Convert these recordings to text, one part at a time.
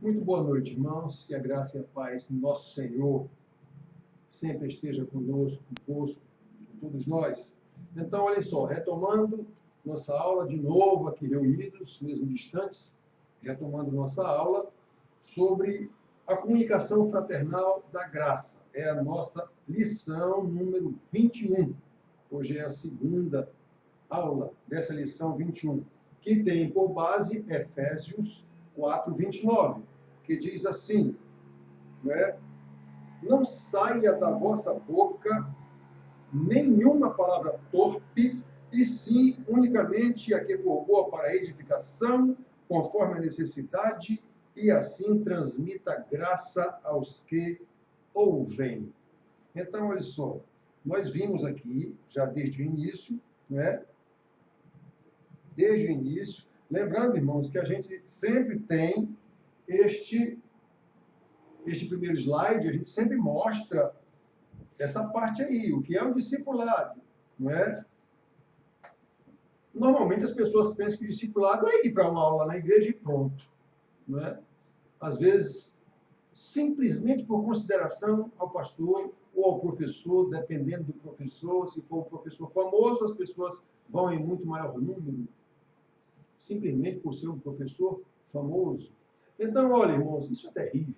Muito boa noite, irmãos. Que a graça e a paz do nosso Senhor sempre esteja conosco, convosco, com todos nós. Então, olha só, retomando nossa aula de novo aqui reunidos, mesmo distantes, retomando nossa aula sobre a comunicação fraternal da graça. É a nossa lição número 21. Hoje é a segunda aula dessa lição 21, que tem por base Efésios 4:29, que diz assim, né? Não saia da vossa boca nenhuma palavra torpe, e sim unicamente a que for boa para a edificação, conforme a necessidade, e assim transmita graça aos que ouvem. Então, olha só, nós vimos aqui, já desde o início, né? Desde o início, lembrando, irmãos, que a gente sempre tem este primeiro slide, a gente sempre mostra essa parte aí, o que é o discipulado, não é? Normalmente as pessoas pensam que o discipulado é ir para uma aula na igreja e pronto, não é? Às vezes, simplesmente por consideração ao pastor ou ao professor, dependendo do professor, se for um professor famoso, as pessoas vão em muito maior número, simplesmente por ser um professor famoso. Então, olha, irmãos, isso é terrível.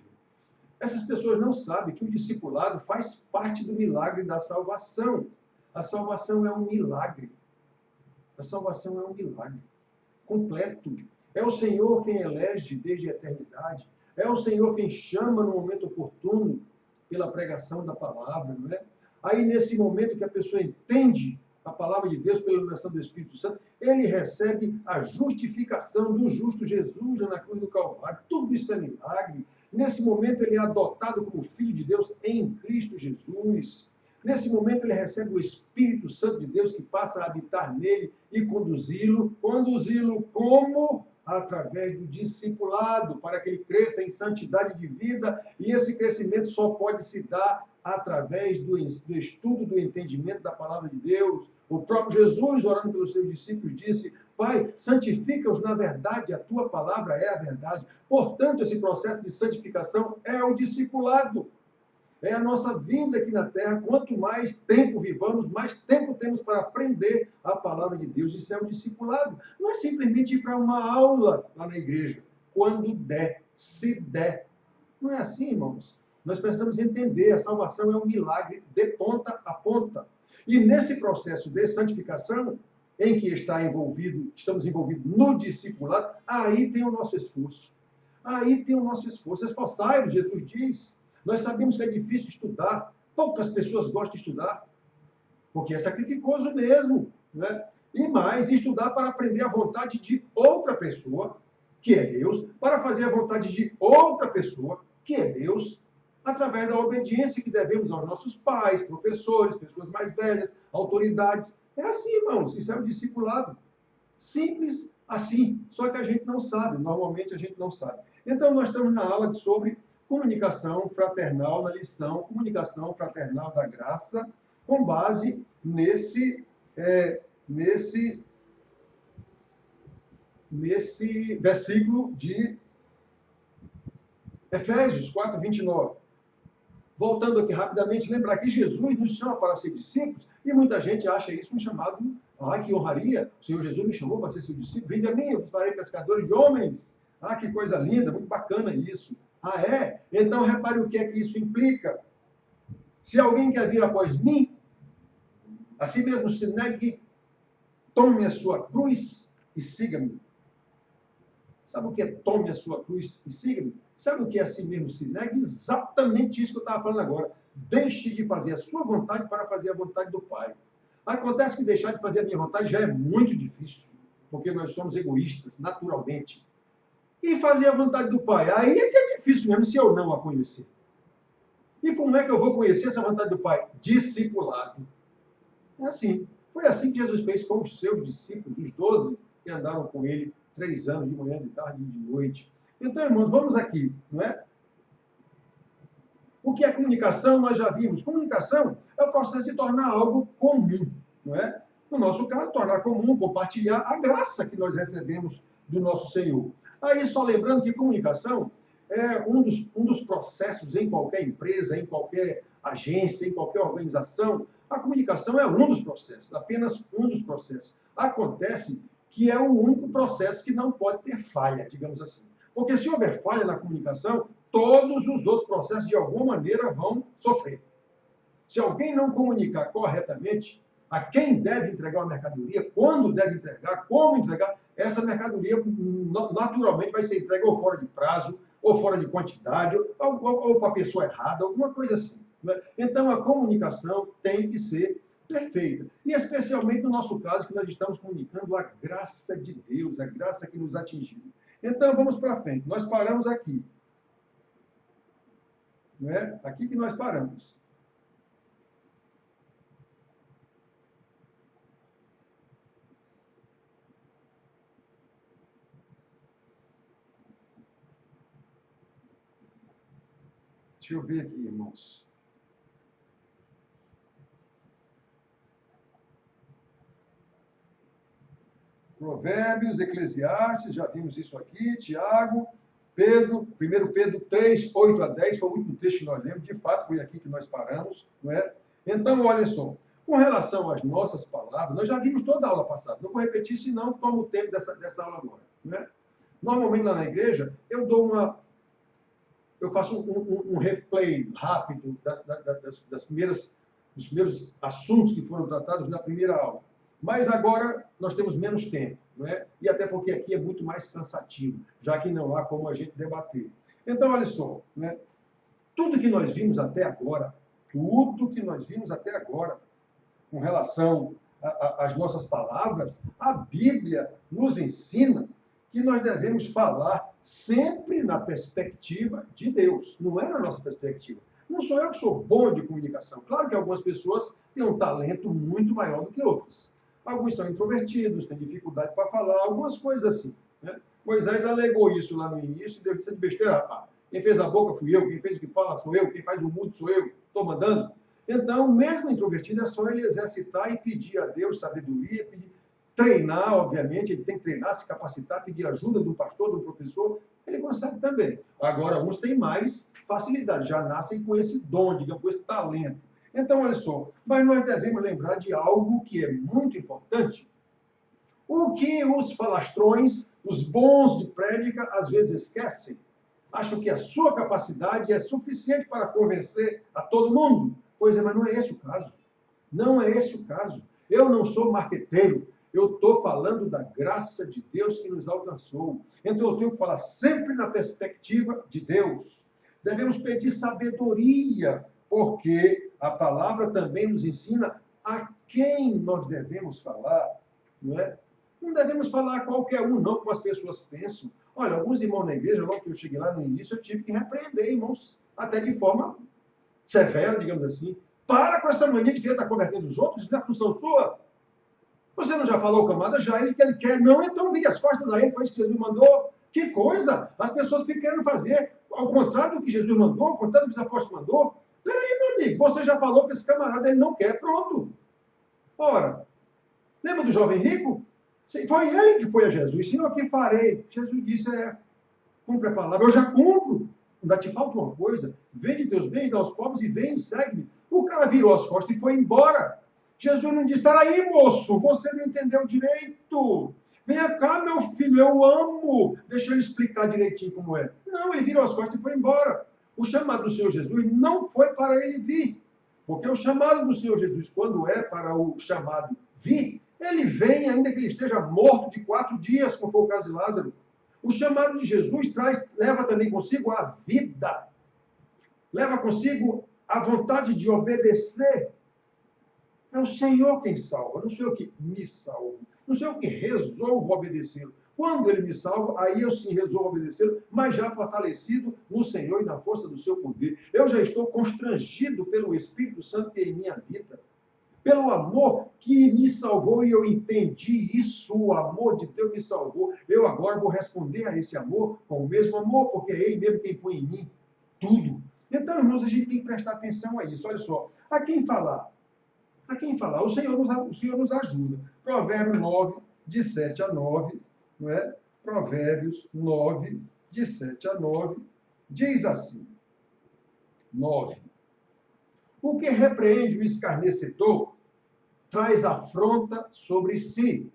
Essas pessoas não sabem que o discipulado faz parte do milagre da salvação. A salvação é um milagre. A salvação é um milagre completo. É o Senhor quem elege desde a eternidade. É o Senhor quem chama no momento oportuno pela pregação da palavra, não é? Aí, nesse momento que a pessoa entende a palavra de Deus pela iluminação do Espírito Santo, ele recebe a justificação do justo Jesus na cruz do Calvário. Tudo isso é milagre. Nesse momento, ele é adotado como filho de Deus em Cristo Jesus. Nesse momento, ele recebe o Espírito Santo de Deus que passa a habitar nele e conduzi-lo. Conduzi-lo como? Através do discipulado, para que ele cresça em santidade de vida. E esse crescimento só pode se dar através do estudo, do entendimento da palavra de Deus. O próprio Jesus, orando pelos seus discípulos, disse: Pai, santifica-os na verdade, a tua palavra é a verdade. Portanto, esse processo de santificação é o discipulado. É a nossa vida aqui na Terra. Quanto mais tempo vivamos, mais tempo temos para aprender a palavra de Deus. Isso é o discipulado. Não é simplesmente ir para uma aula lá na igreja, quando der, se der. Não é assim, irmãos. Nós precisamos entender, a salvação é um milagre de ponta a ponta. E nesse processo de santificação, em que estamos envolvidos no discipulado, aí tem o nosso esforço. Aí tem o nosso esforço. Esforçai-vos, Jesus diz. Nós sabemos que é difícil estudar. Poucas pessoas gostam de estudar, porque é sacrificoso mesmo, né? E mais, estudar para aprender a vontade de outra pessoa, que é Deus, para fazer a vontade de outra pessoa, que é Deus, através da obediência que devemos aos nossos pais, professores, pessoas mais velhas, autoridades. É assim, irmãos, isso é o discipulado. Simples assim, só que a gente não sabe, normalmente a gente não sabe. Então, nós estamos na aula sobre comunicação fraternal, na lição Comunicação Fraternal da Graça, com base nesse versículo de Efésios 4:29. Voltando aqui rapidamente, lembrar que Jesus nos chama para ser discípulos, e muita gente acha isso um chamado, que honraria, o Senhor Jesus me chamou para ser seu discípulo, vinde a mim, eu farei pescadores de homens. Que coisa linda, muito bacana isso. É? Então repare o que é que isso implica. Se alguém quer vir após mim, assim mesmo se negue, tome a sua cruz e siga-me. Sabe o que é tome a sua cruz e siga-me? Sabe o que é assim mesmo se negue? Exatamente isso que eu estava falando agora. Deixe de fazer a sua vontade para fazer a vontade do Pai. Acontece que deixar de fazer a minha vontade já é muito difícil, porque nós somos egoístas, naturalmente. E fazer a vontade do Pai, aí é que é difícil mesmo se eu não a conhecer. E como é que eu vou conhecer essa vontade do Pai? Discipulado. É assim. Foi assim que Jesus fez com os seus discípulos, os 12 que andaram com ele 3 anos, de manhã, de tarde e de noite. Então, irmãos, vamos aqui, não é? O que é comunicação, nós já vimos. Comunicação é o processo de tornar algo comum, não é? No nosso caso, tornar comum, compartilhar a graça que nós recebemos do nosso Senhor. Aí, só lembrando que comunicação é um dos processos em qualquer empresa, em qualquer agência, em qualquer organização. A comunicação é um dos processos, apenas um dos processos. Acontece que é o único processo que não pode ter falha, digamos assim. Porque se houver falha na comunicação, todos os outros processos, de alguma maneira, vão sofrer. Se alguém não comunicar corretamente a quem deve entregar a mercadoria, quando deve entregar, como entregar, essa mercadoria naturalmente vai ser entregue ou fora de prazo, ou fora de quantidade, ou para a pessoa errada, alguma coisa assim. Né? Então, a comunicação tem que ser perfeita. E especialmente no nosso caso, que nós estamos comunicando a graça de Deus, a graça que nos atingiu. Então, vamos para frente. Nós paramos aqui. Não é? Aqui que nós paramos. Deixa eu ver aqui, irmãos. Provérbios, Eclesiastes, já vimos isso aqui, Tiago, Pedro, 1 Pedro 3, 8 a 10, foi o último texto que nós lemos, de fato foi aqui que nós paramos, não é? Então, olha só, com relação às nossas palavras, nós já vimos toda a aula passada, não vou repetir, senão tomo o tempo dessa aula agora, não é? Normalmente lá na igreja, eu faço um replay rápido dos primeiros assuntos que foram tratados na primeira aula. Mas agora nós temos menos tempo, não é? E até porque aqui é muito mais cansativo, já que não há como a gente debater. Então, olha só, né? Tudo que nós vimos até agora, com relação às nossas palavras, a Bíblia nos ensina que nós devemos falar sempre na perspectiva de Deus, não é na nossa perspectiva. Não sou eu que sou bom de comunicação. Claro que algumas pessoas têm um talento muito maior do que outras. Alguns são introvertidos, têm dificuldade para falar, algumas coisas assim. Né? Moisés alegou isso lá no início, deu de ser de besteira, rapaz. Quem fez a boca fui eu, quem fez o que fala sou eu, quem faz o mudo sou eu, estou mandando. Então, mesmo introvertido, é só ele exercitar e pedir a Deus sabedoria, treinar, obviamente, ele tem que treinar, se capacitar, pedir ajuda de um pastor, de um professor, ele consegue também. Agora, uns têm mais facilidade, já nascem com esse dom, digamos, com esse talento. Então, olha só, mas nós devemos lembrar de algo que é muito importante. O que os falastrões, os bons de prédica, às vezes esquecem. Acham que a sua capacidade é suficiente para convencer a todo mundo. Pois é, mas não é esse o caso. Não é esse o caso. Eu não sou marqueteiro. Eu estou falando da graça de Deus que nos alcançou. Então eu tenho que falar sempre na perspectiva de Deus. Devemos pedir sabedoria, porque a palavra também nos ensina a quem nós devemos falar, não é? Não devemos falar a qualquer um, não, como as pessoas pensam. Olha, alguns irmãos na igreja, logo que eu cheguei lá no início, eu tive que repreender, irmãos, até de forma severa, digamos assim. Para com essa mania de querer estar convertendo os outros, isso não é função sua. Você não já falou, camarada? Já ele que ele quer. Não, então vire as costas a ele, foi isso que Jesus mandou. Que coisa! As pessoas ficam querendo fazer ao contrário do que Jesus mandou, ao contrário do que os apóstolos mandou. Peraí, meu amigo, você já falou para esse camarada, ele não quer, pronto. Ora, lembra do jovem rico? Foi ele que foi a Jesus. Senhor, o que farei? Jesus disse, cumpre a palavra. Eu já cumpro. Ainda te falta uma coisa. Vende teus bens, dá aos pobres e vem e segue-me. O cara virou as costas e foi embora. Jesus não disse, peraí, moço, você não entendeu direito. Venha cá, meu filho, eu amo. Deixa eu explicar direitinho como é. Não, ele virou as costas e foi embora. O chamado do Senhor Jesus não foi para ele vir. Porque o chamado do Senhor Jesus, quando é para o chamado vir, ele vem ainda que ele esteja morto de 4 dias, como foi o caso de Lázaro. O chamado de Jesus leva também consigo a vida. Leva consigo a vontade de obedecer. É o Senhor quem salva, não sou eu que me salvo. Não sou eu que resolvo obedecê-lo. Quando ele me salva, aí eu sim resolvo obedecê-lo, mas já fortalecido no Senhor e na força do seu poder. Eu já estou constrangido pelo Espírito Santo que em mim habita. Pelo amor que me salvou e eu entendi isso, o amor de Deus me salvou. Eu agora vou responder a esse amor com o mesmo amor, porque é Ele mesmo quem põe em mim tudo. Então, irmãos, a gente tem que prestar atenção a isso. Olha só, a quem falar? A quem falar? O Senhor nos ajuda. Provérbios 9, de 7 a 9, não é? Provérbios 9, de 7 a 9, Diz assim, 9. O que repreende o escarnecedor traz afronta sobre si.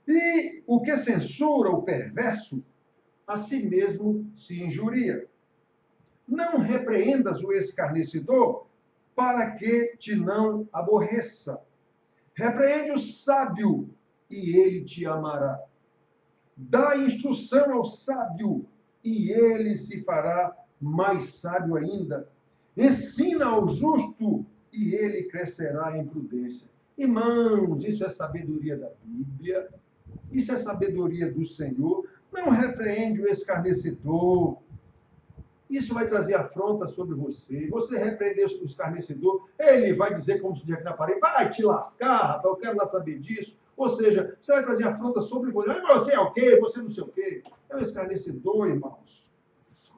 E o que censura o perverso, a si mesmo se injuria. Não repreendas o escarnecedor, para que te não aborreça. Repreende o sábio, e ele te amará. Dá instrução ao sábio, e ele se fará mais sábio ainda. Ensina ao justo, e ele crescerá em prudência. Irmãos, isso é sabedoria da Bíblia, isso é sabedoria do Senhor. Não repreende o escarnecedor. Isso vai trazer afronta sobre você. Você repreender o escarnecedor, ele vai dizer, como se diz aqui na parede, vai te lascar, rapaz, eu quero lá saber disso. Ou seja, você vai trazer afronta sobre você. Você é o quê? Você não sei o quê. É um escarnecedor, irmãos.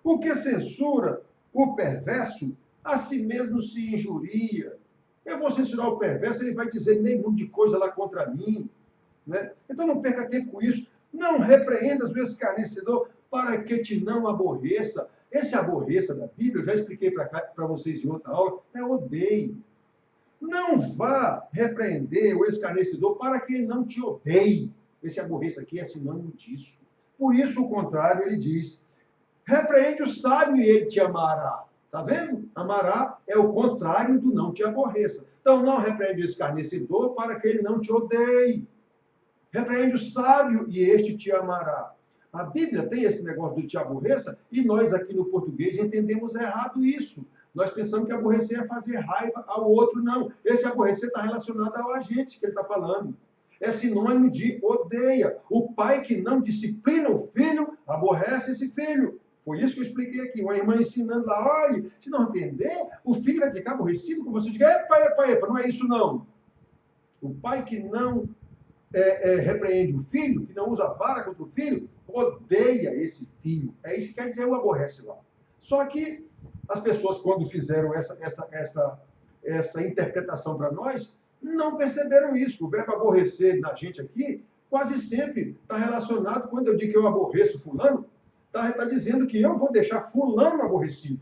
O que censura o perverso, a si mesmo se injuria. Eu vou censurar o perverso, ele vai dizer meio mundo de coisa lá contra mim. Né? Então não perca tempo com isso. Não repreendas o escarnecedor para que te não aborreça. Esse aborreça da Bíblia, eu já expliquei para vocês em outra aula, é odeio. Não vá repreender o escarnecedor para que ele não te odeie. Esse aborreça aqui é sinônimo disso. Por isso, o contrário, ele diz, repreende o sábio e ele te amará. Está vendo? Amará é o contrário do não te aborreça. Então, não repreende o escarnecedor para que ele não te odeie. Repreende o sábio e este te amará. A Bíblia tem esse negócio do te aborreça e nós aqui no português entendemos errado isso. Nós pensamos que aborrecer é fazer raiva ao outro. Não. Esse aborrecer está relacionado ao agente que ele está falando. É sinônimo de odeia. O pai que não disciplina o filho, aborrece esse filho. Foi isso que eu expliquei aqui. Uma irmã ensinando lá, olha, se não repreender, o filho vai ficar aborrecido com você. Diga, epa, não é isso não. O pai que não repreende o filho, que não usa vara contra o filho, odeia esse filho. É isso que quer dizer o aborrece lá. Só que as pessoas, quando fizeram essa interpretação para nós, não perceberam isso. O verbo aborrecer na gente aqui, quase sempre está relacionado, quando eu digo que eu aborreço fulano, está dizendo que eu vou deixar fulano aborrecido.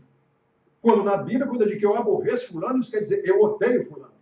Quando na Bíblia, quando eu digo que eu aborreço fulano, isso quer dizer eu odeio fulano.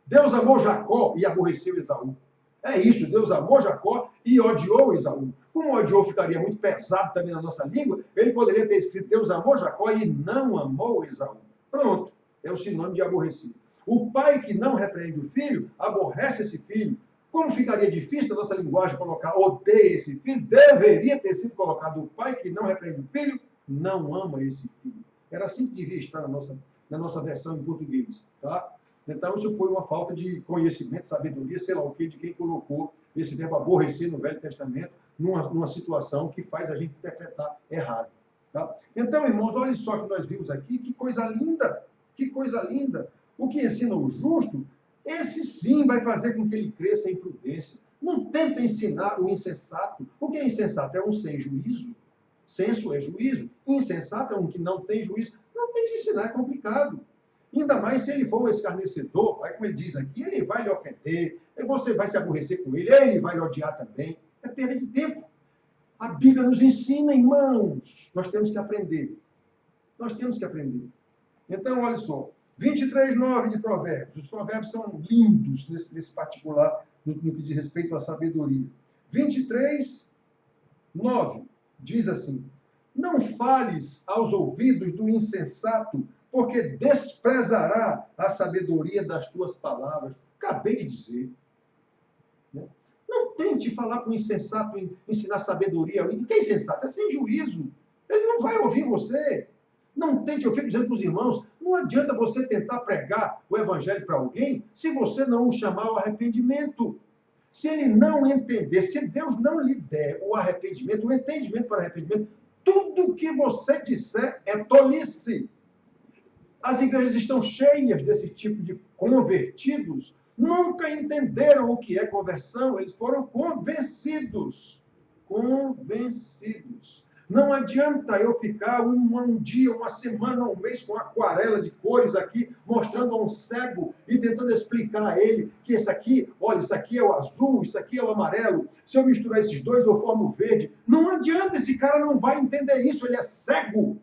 Deus amou Jacó e aborreceu Esaú. É isso, Deus amou Jacó e odiou Esaú. Como odiou ficaria muito pesado também na nossa língua, ele poderia ter escrito Deus amou Jacó e não amou Esaú. Pronto, é o sinônimo de aborrecido. O pai que não repreende o filho, aborrece esse filho. Como ficaria difícil na nossa linguagem colocar odeia esse filho, deveria ter sido colocado o pai que não repreende o filho, não ama esse filho. Era assim que devia estar na nossa versão em português, tá? Então, isso foi uma falta de conhecimento, sabedoria, sei lá o que, de quem colocou esse verbo aborrecer no Velho Testamento numa situação que faz a gente interpretar errado. Tá? Então, irmãos, olha só que nós vimos aqui, que coisa linda, que coisa linda. O que ensina o justo, esse sim vai fazer com que ele cresça em prudência. Não tenta ensinar o insensato. O que é insensato? É um sem juízo. Senso é juízo. Insensato é um que não tem juízo. Não tem de ensinar, é complicado. Ainda mais se ele for um escarnecedor, aí como ele diz aqui, ele vai lhe ofender, você vai se aborrecer com ele vai lhe odiar também. É perda de tempo. A Bíblia nos ensina, irmãos. Nós temos que aprender. Nós temos que aprender. Então, olha só. 23:9 de Provérbios. Os provérbios são lindos nesse particular, no que diz respeito à sabedoria. 23:9 diz assim: não fales aos ouvidos do insensato, porque desprezará a sabedoria das tuas palavras. Acabei de dizer. Não tente falar com o insensato, ensinar sabedoria. O que é insensato? É sem juízo. Ele não vai ouvir você. Não tente, eu fico dizendo para os irmãos, não adianta você tentar pregar o evangelho para alguém se você não o chamar ao arrependimento. Se ele não entender, se Deus não lhe der o arrependimento, o entendimento para o arrependimento, tudo que você disser é tolice. As igrejas estão cheias desse tipo de convertidos, nunca entenderam o que é conversão, eles foram convencidos. Convencidos. Não adianta eu ficar um dia, uma semana, um mês com aquarela de cores aqui, mostrando a um cego e tentando explicar a ele que esse aqui, olha, isso aqui é o azul, isso aqui é o amarelo. Se eu misturar esses dois, eu formo o verde. Não adianta, esse cara não vai entender isso, ele é cego.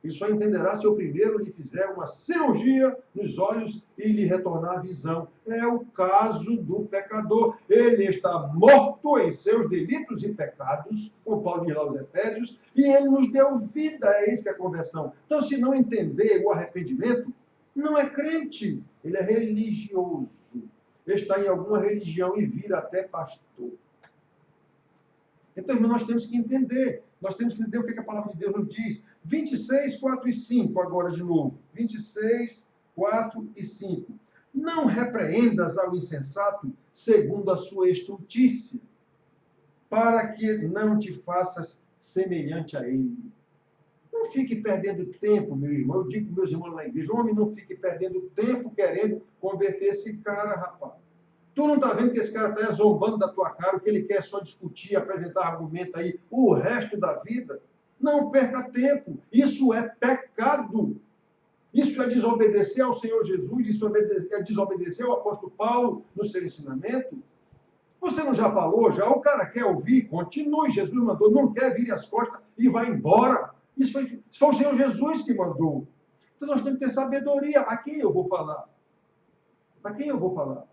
Ele só entenderá se eu primeiro lhe fizer uma cirurgia nos olhos e lhe retornar a visão. É o caso do pecador. Ele está morto em seus delitos e pecados, como Paulo diz lá aos Efésios, e ele nos deu vida, é isso que é a conversão. Então, se não entender o arrependimento, não é crente, ele é religioso. Ele está em alguma religião e vira até pastor. Então, irmão, nós temos que entender. Nós temos que entender o que a palavra de Deus nos diz. 26, 4 e 5, agora de novo. 26, 4 e 5. Não repreendas ao insensato segundo a sua estultícia, para que não te faças semelhante a ele. Não fique perdendo tempo, meu irmão. Eu digo para meus irmãos na igreja, homem, não fique perdendo tempo querendo converter esse cara, rapaz. Tu não está vendo que esse cara está zombando da tua cara, o que ele quer é só discutir, apresentar argumento aí o resto da vida? Não perca tempo. Isso é pecado. Isso é desobedecer ao Senhor Jesus, isso é desobedecer ao apóstolo Paulo no seu ensinamento. Você não já falou? Já o cara quer ouvir? Continue. Jesus mandou, não quer, vire as costas e vai embora. Isso foi o Senhor Jesus que mandou. Então nós temos que ter sabedoria. A quem eu vou falar? A quem eu vou falar?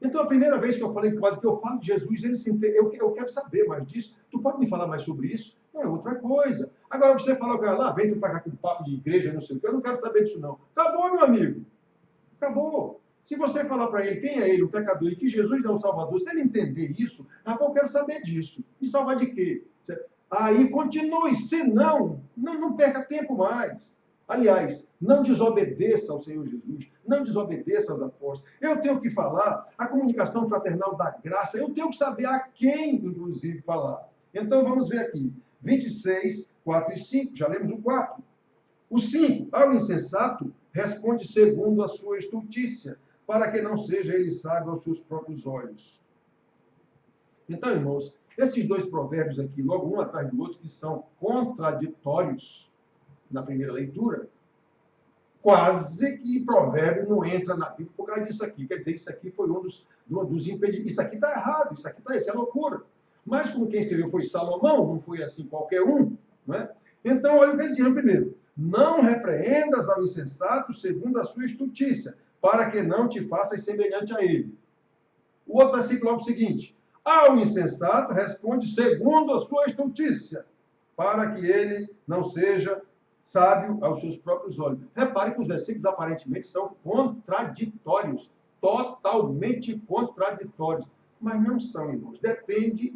Então, a primeira vez que eu falei que eu falo de Jesus, ele se eu quero saber mais disso. Tu pode me falar mais sobre isso? É outra coisa. Agora, você fala, cara, lá, vem tu pra cá com papo de igreja, não sei o que, eu não quero saber disso, não. Acabou, meu amigo. Acabou. Se você falar para ele quem é ele, o pecador, e que Jesus é o Salvador, se ele entender isso, eu quero saber disso. E salvar de quê? Aí continue. Se não perca tempo mais. Aliás, não desobedeça ao Senhor Jesus, não desobedeça aos apóstolos. Eu tenho que falar a comunicação fraternal da graça, eu tenho que saber a quem, inclusive, falar. Então, vamos ver aqui. 26, 4 e 5, já lemos o 4. O 5, ao insensato, responde segundo a sua estultícia, para que não seja ele sábio aos seus próprios olhos. Então, irmãos, esses dois provérbios aqui, logo um atrás do outro, que são contraditórios, na primeira leitura, quase que provérbio não entra na Bíblia por causa disso aqui. Quer dizer, isso aqui foi um dos impedimentos. Isso aqui está errado, isso é loucura. Mas como quem escreveu foi Salomão, não foi assim qualquer um, não é? Então, olha o que ele diz no primeiro. Não repreendas ao insensato segundo a sua estultícia, para que não te faças semelhante a ele. O outro versículo é o seguinte. Ao insensato responde segundo a sua estultícia, para que ele não seja sábio aos seus próprios olhos. Repare que os versículos aparentemente são contraditórios, totalmente contraditórios. Mas não são, irmãos. Depende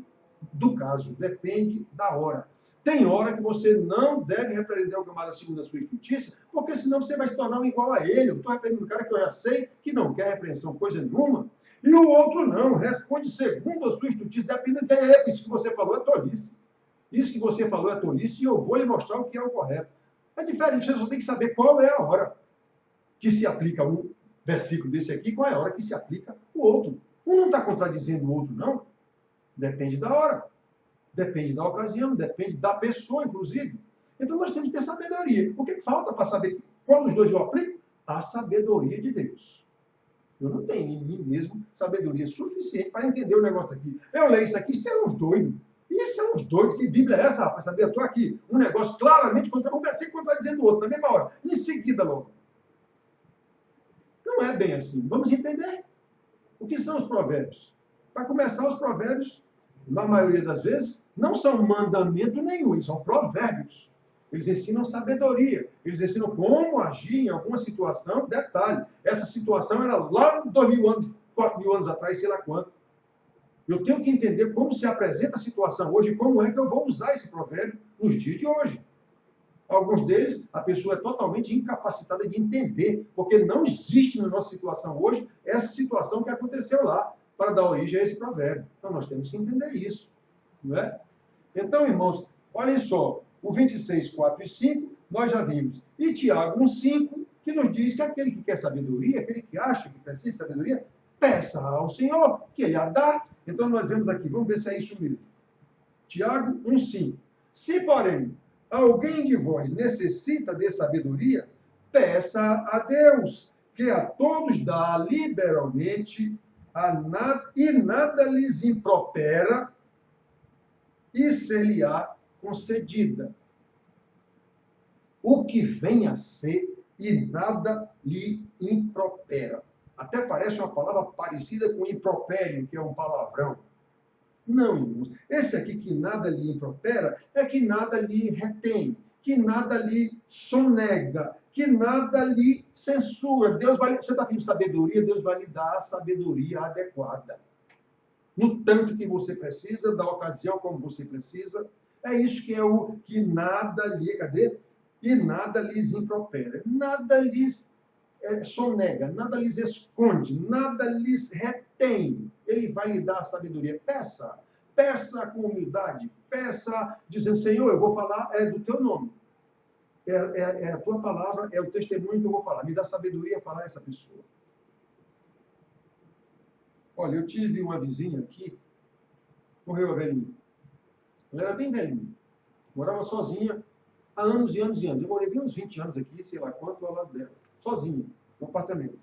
do caso, depende da hora. Tem hora que você não deve repreender o camarada segundo a sua estultícia, porque senão você vai se tornar um igual a ele. Eu estou repreendendo um cara que eu já sei que não quer repreensão coisa nenhuma. E o outro não, responde segundo a sua estultícia, dependendo de isso que você falou é tolice. Isso que você falou é tolice e eu vou lhe mostrar o que é o correto. É diferente, você só tem que saber qual é a hora que se aplica um versículo desse aqui, qual é a hora que se aplica o outro. Um não está contradizendo o outro, não. Depende da hora, depende da ocasião, depende da pessoa, inclusive. Então nós temos que ter sabedoria. O que falta para saber qual dos dois eu aplico? A sabedoria de Deus. Eu não tenho em mim mesmo sabedoria suficiente para entender o negócio daqui. Eu leio isso aqui, isso é uns doidos. Isso é uns doidos. Que Bíblia é essa, rapaz? Sabia? Eu estou aqui. Um negócio claramente um versículo contradizendo o outro, na mesma hora. Em seguida, logo. Não é bem assim. Vamos entender o que são os provérbios. Para começar, os provérbios, na maioria das vezes, não são mandamento nenhum. Eles são provérbios. Eles ensinam sabedoria. Eles ensinam como agir em alguma situação. Detalhe, essa situação era lá 2.000 anos, 4.000 anos atrás, sei lá quanto. Eu tenho que entender como se apresenta a situação hoje e como é que eu vou usar esse provérbio nos dias de hoje. Alguns deles, a pessoa é totalmente incapacitada de entender, porque não existe na nossa situação hoje essa situação que aconteceu lá para dar origem a esse provérbio. Então, nós temos que entender isso. Não é? Então, irmãos, olhem só, o 26, 4 e 5, nós já vimos. E Tiago 1,5, que nos diz que aquele que quer sabedoria, aquele que acha que precisa de sabedoria, peça ao Senhor, que Ele a dá. Então, nós vemos aqui, vamos ver se é isso mesmo. Tiago 1,5. Se, porém, alguém de vós necessita de sabedoria, peça a Deus, que a todos dá liberalmente e nada lhes impropera, e ser-lhe-á concedida. O que vem a ser e nada lhe impropera. Até parece uma palavra parecida com impropério, que é um palavrão. Não, irmãos. Esse aqui que nada lhe impropera é que nada lhe retém, que nada lhe sonega, que nada lhe censura. Você está pedindo sabedoria, Deus vai lhe dar a sabedoria adequada. No tanto que você precisa, da ocasião como você precisa. É isso que é o que nada lhe, cadê? E nada lhes impropera. Nada lhes sonega, nada lhes esconde, nada lhes retém. Ele vai lhe dar a sabedoria. Peça com humildade, peça dizendo, Senhor, eu vou falar do teu nome. É a tua palavra, é o testemunho que eu vou falar. Me dá sabedoria a falar a essa pessoa. Olha, eu tive uma vizinha aqui, morreu a velhinha. Ela era bem velhinha. Morava sozinha há anos e anos e anos. Eu morei bem uns 20 anos aqui, sei lá quanto, ao lado dela. Sozinha, no apartamento.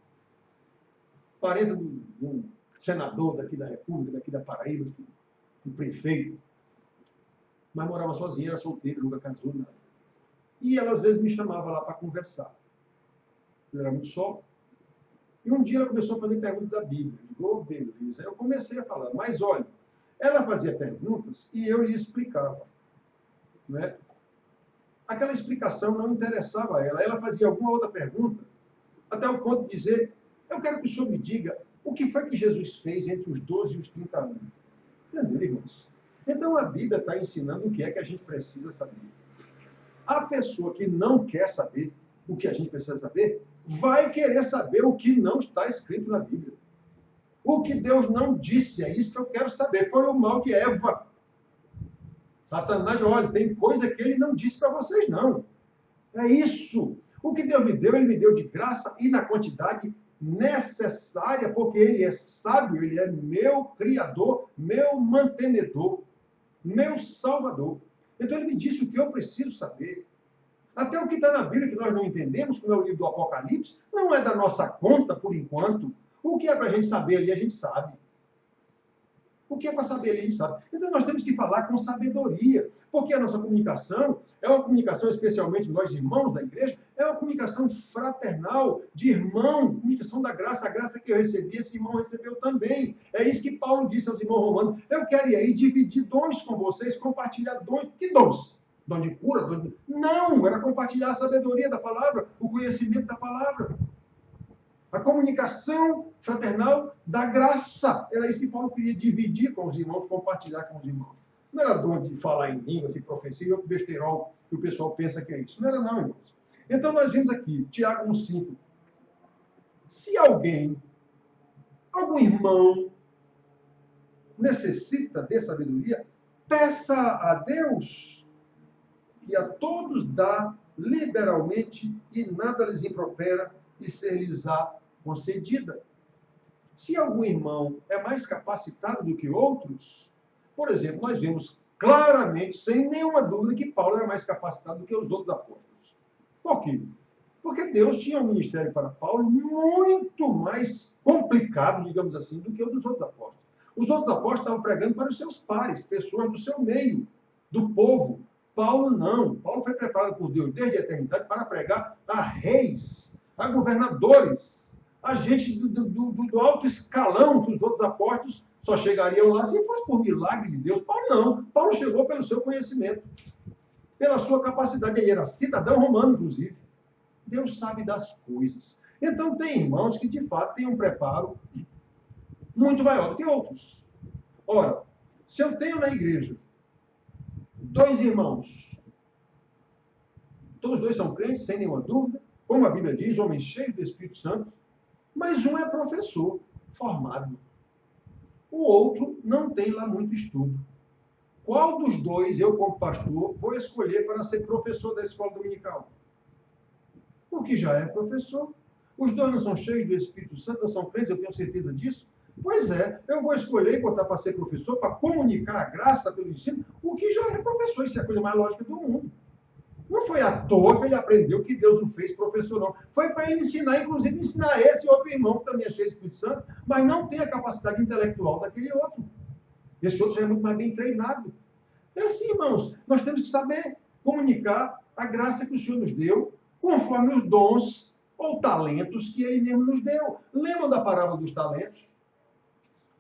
Parente de um senador daqui da República, daqui da Paraíba, um prefeito. Mas morava sozinha, era solteira, nunca casou, nada. E ela, às vezes, me chamava lá para conversar. Eu era muito só. E um dia ela começou a fazer perguntas da Bíblia. Eu digo, oh, beleza. Eu comecei a falar, mas olha, ela fazia perguntas e eu lhe explicava. Né? Aquela explicação não interessava a ela. Ela fazia alguma outra pergunta, até o ponto de dizer, eu quero que o senhor me diga o que foi que Jesus fez entre os 12 e os 30 anos. Entendeu, irmãos? Então a Bíblia está ensinando o que é que a gente precisa saber. A pessoa que não quer saber o que a gente precisa saber, vai querer saber o que não está escrito na Bíblia. O que Deus não disse, é isso que eu quero saber. Foi o mal de Eva. Satanás, olha, tem coisa que ele não disse para vocês, não. É isso. O que Deus me deu, ele me deu de graça e na quantidade necessária, porque ele é sábio, ele é meu criador, meu mantenedor, meu salvador. Então ele me disse o que eu preciso saber. Até o que está na Bíblia que nós não entendemos, como é o livro do Apocalipse, não é da nossa conta, por enquanto. O que é para a gente saber ali, a gente sabe. O que é para saber ali, a gente sabe. Então nós temos que falar com sabedoria, porque a nossa comunicação é uma comunicação, especialmente nós irmãos da igreja, é uma comunicação fraternal, de irmão, comunicação da graça, a graça que eu recebi, esse irmão recebeu também. É isso que Paulo disse aos irmãos romanos. Eu quero ir aí dividir dons com vocês, compartilhar dons. Que dons? Dom de cura? Não, era compartilhar a sabedoria da palavra, o conhecimento da palavra. A comunicação fraternal da graça. Era isso que Paulo queria dividir com os irmãos, compartilhar com os irmãos. Não era dom de falar em línguas e profecia, o besterol que o pessoal pensa que é isso. Não era não, irmãos. Então nós vimos aqui, Tiago 1,5. Se alguém, algum irmão, necessita de sabedoria, peça a Deus, que a todos dá liberalmente e nada lhes impropera, e ser-lhes-á concedida. Se algum irmão é mais capacitado do que outros, por exemplo, nós vemos claramente, sem nenhuma dúvida, que Paulo era mais capacitado do que os outros apóstolos. Por quê? Porque Deus tinha um ministério para Paulo muito mais complicado, digamos assim, do que o dos outros apóstolos. Os outros apóstolos estavam pregando para os seus pares, pessoas do seu meio, do povo. Paulo não. Paulo foi preparado por Deus desde a eternidade para pregar a reis, a governadores, a gente do alto escalão, que os outros apóstolos só chegariam lá se fosse por milagre de Deus. Paulo não. Paulo chegou pelo seu conhecimento, pela sua capacidade. Ele era cidadão romano, inclusive. Deus sabe das coisas. Então, tem irmãos que, de fato, têm um preparo muito maior do que outros. Ora, se eu tenho na igreja 2 irmãos, todos 2 são crentes, sem nenhuma dúvida, como a Bíblia diz, homens cheios do Espírito Santo, mas um é professor, formado. O outro não tem lá muito estudo. Qual dos 2 eu, como pastor, vou escolher para ser professor da escola dominical? Porque já é professor. Os 2 não são cheios do Espírito Santo, não são crentes, eu tenho certeza disso. Pois é, eu vou escolher e botar para ser professor, para comunicar a graça pelo ensino. o que já é professor. Isso é a coisa mais lógica do mundo. Não foi à toa que ele aprendeu que Deus o fez professor, não. Foi para ele ensinar, inclusive ensinar esse outro irmão, que também é cheio do Espírito Santo, mas não tem a capacidade intelectual daquele outro. Esse outro já é muito mais bem treinado. É assim, irmãos, nós temos que saber comunicar a graça que o Senhor nos deu, conforme os dons ou talentos que ele mesmo nos deu. Lembram da parábola dos talentos?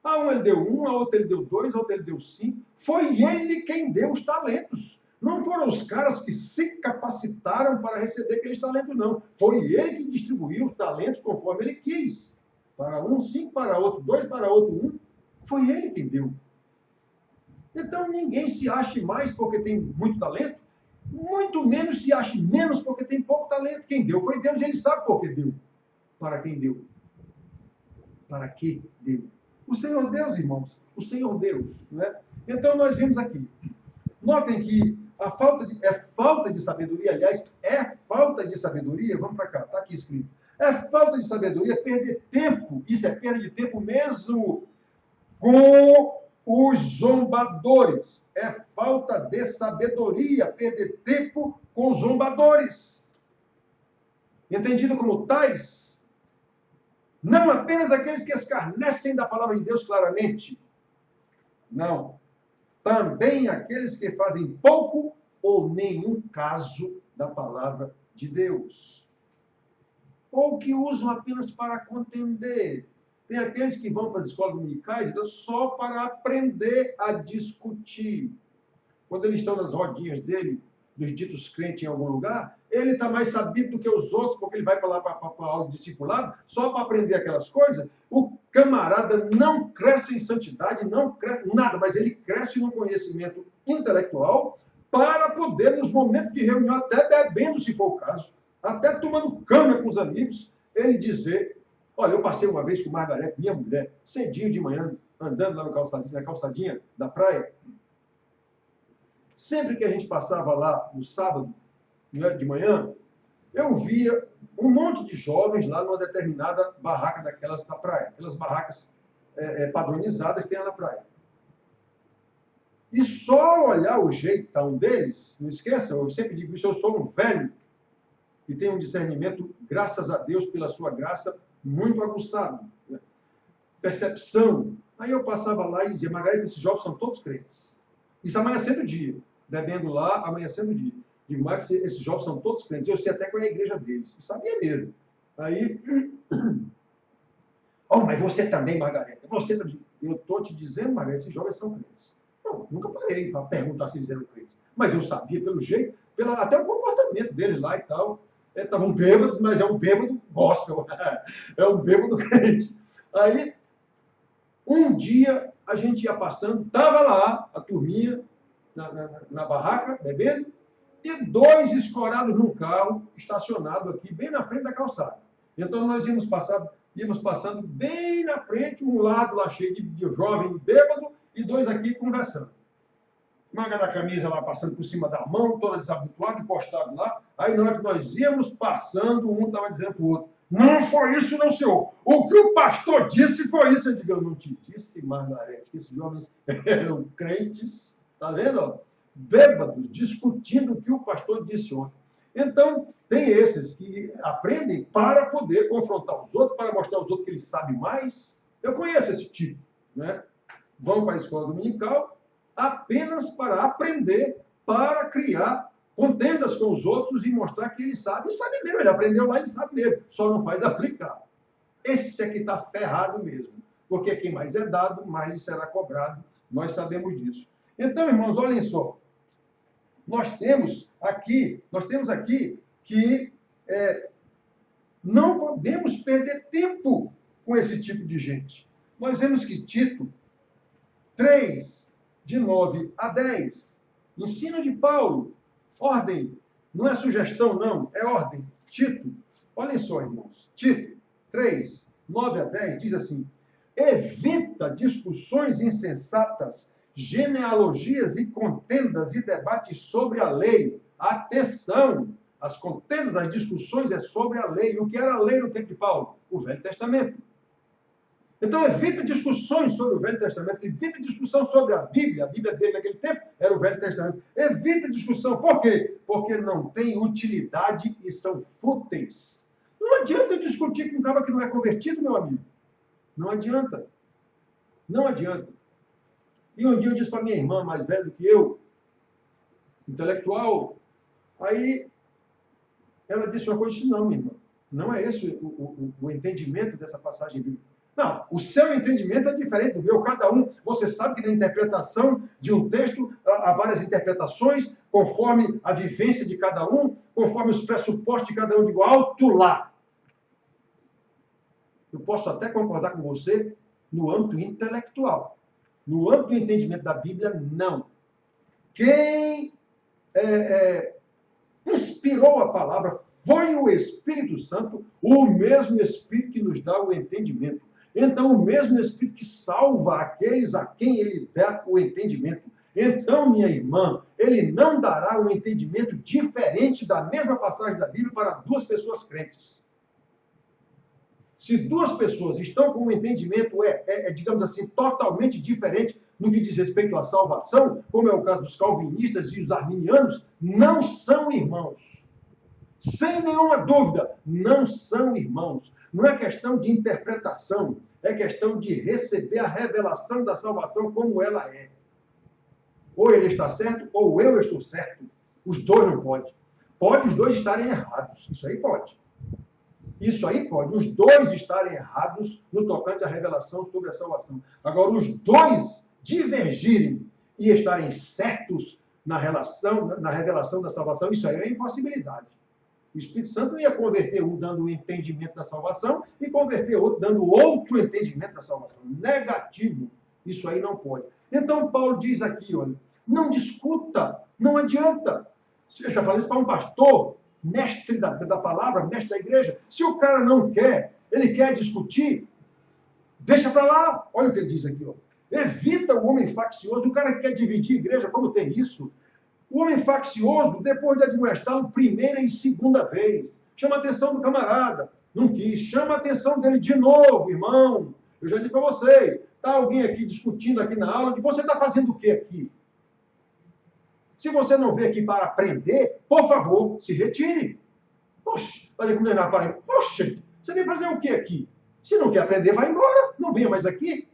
A um ele deu um, a outra ele deu dois, a outra ele deu 5. Foi ele quem deu os talentos. Não foram os caras que se capacitaram para receber aqueles talentos, não. Foi ele que distribuiu os talentos conforme ele quis. Para um, 5, para outro, 2, para outro, 1. Foi ele quem deu. Então, ninguém se ache mais porque tem muito talento, muito menos se ache menos porque tem pouco talento. Quem deu foi Deus, e ele sabe por que deu. Para quem deu? Para que deu? O Senhor Deus, irmãos. O Senhor Deus. Não é? Então, nós vimos aqui. Notem que a falta de sabedoria, aliás, é falta de sabedoria, vamos para cá, está aqui escrito. É falta de sabedoria perder tempo, isso é perda de tempo mesmo, com os zombadores. É falta de sabedoria perder tempo com os zombadores. Entendido como tais, não apenas aqueles que escarnecem da palavra de Deus claramente, não. Também aqueles que fazem pouco ou nenhum caso da palavra de Deus. Ou que usam apenas para contender. Tem aqueles que vão para as escolas dominicais só para aprender a discutir. Quando eles estão nas rodinhas dele, dos ditos crentes em algum lugar, ele está mais sabido do que os outros, porque ele vai para lá para a aula de discipulado, só para aprender aquelas coisas. O camarada não cresce em santidade, não cresce nada, mas ele cresce no conhecimento intelectual para poder, nos momentos de reunião, até bebendo, se for o caso, até tomando cana com os amigos, ele dizer, olha, eu passei uma vez com Margarete, minha mulher, cedinho de manhã, andando lá na calçadinha da praia. Sempre que a gente passava lá no sábado, de manhã, eu via um monte de jovens lá numa determinada barraca daquelas da praia. Aquelas barracas padronizadas tem lá na praia. E só olhar o jeitão deles, não esqueçam, eu sempre digo isso, eu sou um velho e tenho um discernimento, graças a Deus, pela sua graça, muito aguçado. Né? Percepção. Aí eu passava lá e dizia, Margarida, esses jovens são todos crentes. Isso amanhecendo o dia. Bebendo lá, amanhecendo o dia. Digo, Marcos, esses jovens são todos crentes. Eu sei até qual é a igreja deles. E sabia mesmo. Aí, oh, mas você também, Margarida. Você também. Eu estou te dizendo, Margarida, esses jovens são crentes. Não, nunca parei para perguntar se eles eram crentes. Mas eu sabia pelo jeito, até o comportamento deles lá e tal. Estavam bêbados, mas é um bêbado gospel. É um bêbado crente. Aí, um dia, a gente ia passando, estava lá, a turminha, na barraca, bebendo, e 2 escorados num carro, estacionado aqui, bem na frente da calçada. Então, nós íamos passando bem na frente, um lado lá cheio de jovem bêbado, e 2 aqui conversando. Manga da camisa lá passando por cima da mão, toda desabituada, encostado lá. Aí, na hora que nós íamos passando, um estava dizendo para o outro, não foi isso, não, senhor. O que o pastor disse foi isso. Eu digo, eu não te disse, Margarete, que esses jovens eram crentes, tá vendo? Ó? Bêbados, discutindo o que o pastor disse ontem. Então, tem esses que aprendem para poder confrontar os outros, para mostrar aos outros que eles sabem mais. Eu conheço esse tipo, né? Vão para a escola dominical apenas para aprender, para criar contendas com os outros e mostrar que ele sabe. E sabe mesmo, ele aprendeu lá, ele sabe mesmo, só não faz aplicar. Esse é que está ferrado mesmo, porque quem mais é dado, mais lhe será cobrado. Nós sabemos disso. Então, irmãos, olhem só. Nós temos aqui que não podemos perder tempo com esse tipo de gente. Nós vemos que Tito 3, de 9 a 10, ensino de Paulo, ordem, não é sugestão não, é ordem. Tito, olhem só, irmãos, Tito 3, 9 a 10, diz assim, evita discussões insensatas, genealogias e contendas e debates sobre a lei. Atenção! As contendas, as discussões é sobre a lei. O que era a lei no tempo de Paulo? O Velho Testamento. Então, evita discussões sobre o Velho Testamento, evita discussão sobre a Bíblia. A Bíblia dele naquele tempo era o Velho Testamento. Evita discussão. Por quê? Porque não tem utilidade e são fúteis. Não adianta discutir com um cara que não é convertido, meu amigo. Não adianta. Não adianta. E um dia eu disse para minha irmã, mais velha do que eu, intelectual, aí ela disse uma coisa, disse, não, minha irmã, não é esse o entendimento dessa passagem bíblica. Não, o seu entendimento é diferente do meu, cada um. Você sabe que na interpretação de um texto há várias interpretações, conforme a vivência de cada um, conforme os pressupostos de cada um. Digo, alto lá. Eu posso até concordar com você no âmbito intelectual. No âmbito do entendimento da Bíblia, não. Quem inspirou a palavra foi o Espírito Santo, o mesmo Espírito que nos dá o entendimento. Então, o mesmo Espírito que salva aqueles a quem ele dá o entendimento. Então, minha irmã, ele não dará um entendimento diferente da mesma passagem da Bíblia para duas pessoas crentes. Se duas pessoas estão com um entendimento, digamos assim, totalmente diferente no que diz respeito à salvação, como é o caso dos calvinistas e os arminianos, não são irmãos. Sem nenhuma dúvida, não são irmãos. Não é questão de interpretação, é questão de receber a revelação da salvação como ela é. Ou ele está certo, ou eu estou certo. Os dois não podem. Pode os dois estarem errados. Isso aí pode. Isso aí pode. Os dois estarem errados no tocante à revelação sobre a salvação. Agora, os dois divergirem e estarem certos na revelação da salvação, isso aí é impossibilidade. O Espírito Santo não ia converter um dando o entendimento da salvação e converter outro dando outro entendimento da salvação. Negativo. Isso aí não pode. Então, Paulo diz aqui, olha, não discuta, não adianta. Ele está falando isso para um pastor, mestre da palavra, mestre da igreja. Se o cara não quer, ele quer discutir, deixa para lá. Olha o que ele diz aqui, ó. Evita o homem faccioso. O cara que quer dividir a igreja, como tem isso? O homem faccioso, depois de admoestá-lo primeira e segunda vez, chama a atenção do camarada. Não quis. Chama a atenção dele de novo, irmão. Eu já disse para vocês. Está alguém aqui discutindo aqui na aula, de você está fazendo o que aqui? Se você não veio aqui para aprender, por favor, se retire. Poxa, vai condenar para ele. Poxa, você vem fazer o que aqui? Se não quer aprender, vai embora. Não venha mais aqui.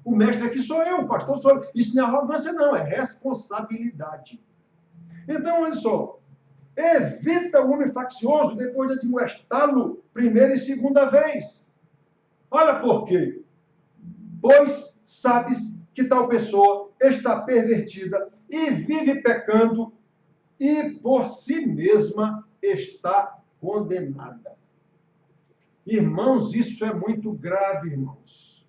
O mestre aqui sou eu, o pastor sou eu. Isso não é arrogância, não. É responsabilidade. Então, olha só. Evita o homem faccioso depois de admoestá-lo primeira e segunda vez. Olha por quê. Pois sabes que tal pessoa está pervertida e vive pecando e por si mesma está condenada. Irmãos, isso é muito grave, irmãos.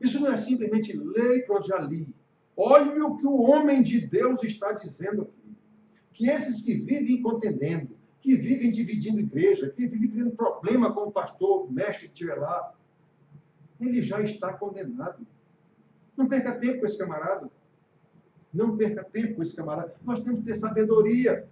Isso não é simplesmente lei, pronto, já li. Olha o que o homem de Deus está dizendo aqui. Que esses que vivem contendendo, que vivem dividindo igreja, que vivem criando problema com o pastor, mestre que estiver lá, ele já está condenado. Não perca tempo com esse camarada. Não perca tempo com esse camarada. Nós temos que ter sabedoria.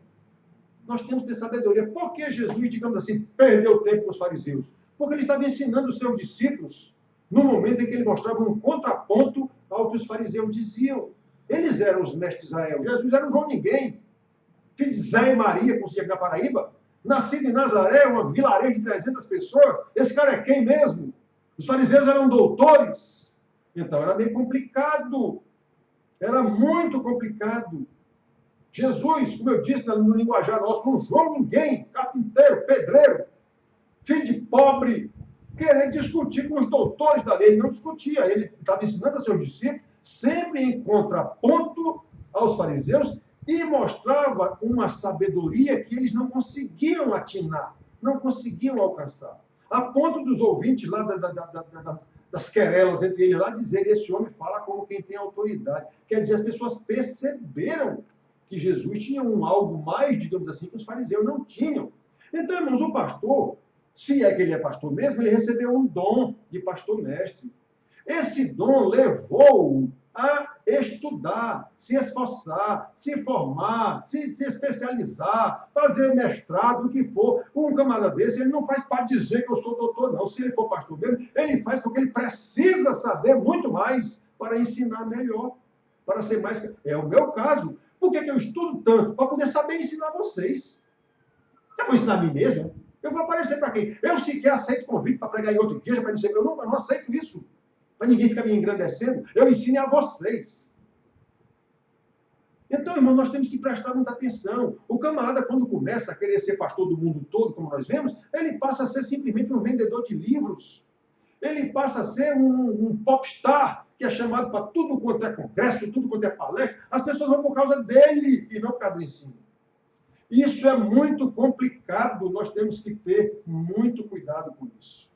Nós temos que ter sabedoria. Por que Jesus, digamos assim, perdeu tempo com os fariseus? Porque ele estava ensinando os seus discípulos no momento em que ele mostrava um contraponto ao que os fariseus diziam. Eles eram os mestres de Israel. Jesus era um João Ninguém. Filho de Zé e Maria, como se diz na Paraíba. Nascido em Nazaré, uma vilarejo de 300 pessoas. Esse cara é quem mesmo? Os fariseus eram doutores. Então era meio complicado. Era muito complicado. Jesus, como eu disse no linguajar nosso, um João Ninguém, carpinteiro, pedreiro, filho de pobre, querer discutir com os doutores da lei. Ele não discutia, ele estava ensinando a seus discípulos, sempre em contraponto aos fariseus, e mostrava uma sabedoria que eles não conseguiam atinar, não conseguiam alcançar. A ponto dos ouvintes lá das querelas entre eles lá dizerem: esse homem fala como quem tem autoridade. Quer dizer, as pessoas perceberam que Jesus tinha algo mais, digamos assim, que os fariseus não tinham. Então, irmãos, o pastor, se é que ele é pastor mesmo, ele recebeu um dom de pastor-mestre. Esse dom levou-o a estudar, se esforçar, se formar, se especializar, fazer mestrado, o que for. Um camarada desse, ele não faz para dizer que eu sou doutor, não. Se ele for pastor mesmo, ele faz porque ele precisa saber muito mais para ensinar melhor. para ser mais... É o meu caso. Por que eu estudo tanto? Para poder saber ensinar vocês. Se eu vou ensinar a mim mesmo, eu vou aparecer para quem? Eu sequer aceito convite para pregar em outra igreja, para dizer, eu não aceito isso. Para ninguém ficar me engrandecendo. Eu ensino a vocês. Então, irmão, nós temos que prestar muita atenção. O camarada, quando começa a querer ser pastor do mundo todo, como nós vemos, ele passa a ser simplesmente um vendedor de livros. Ele passa a ser um popstar, que é chamado para tudo quanto é congresso, tudo quanto é palestra. As pessoas vão por causa dele e não por causa do ensino. Isso é muito complicado, nós temos que ter muito cuidado com isso.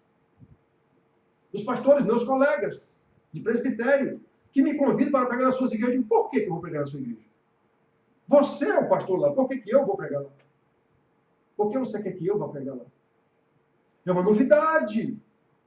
Os pastores, meus colegas de presbitério, que me convidam para pregar nas suas igrejas, eu digo, por que eu vou pregar na sua igreja? Você é o pastor lá, por que eu vou pregar lá? Por que você quer que eu vá pregar lá? É uma novidade.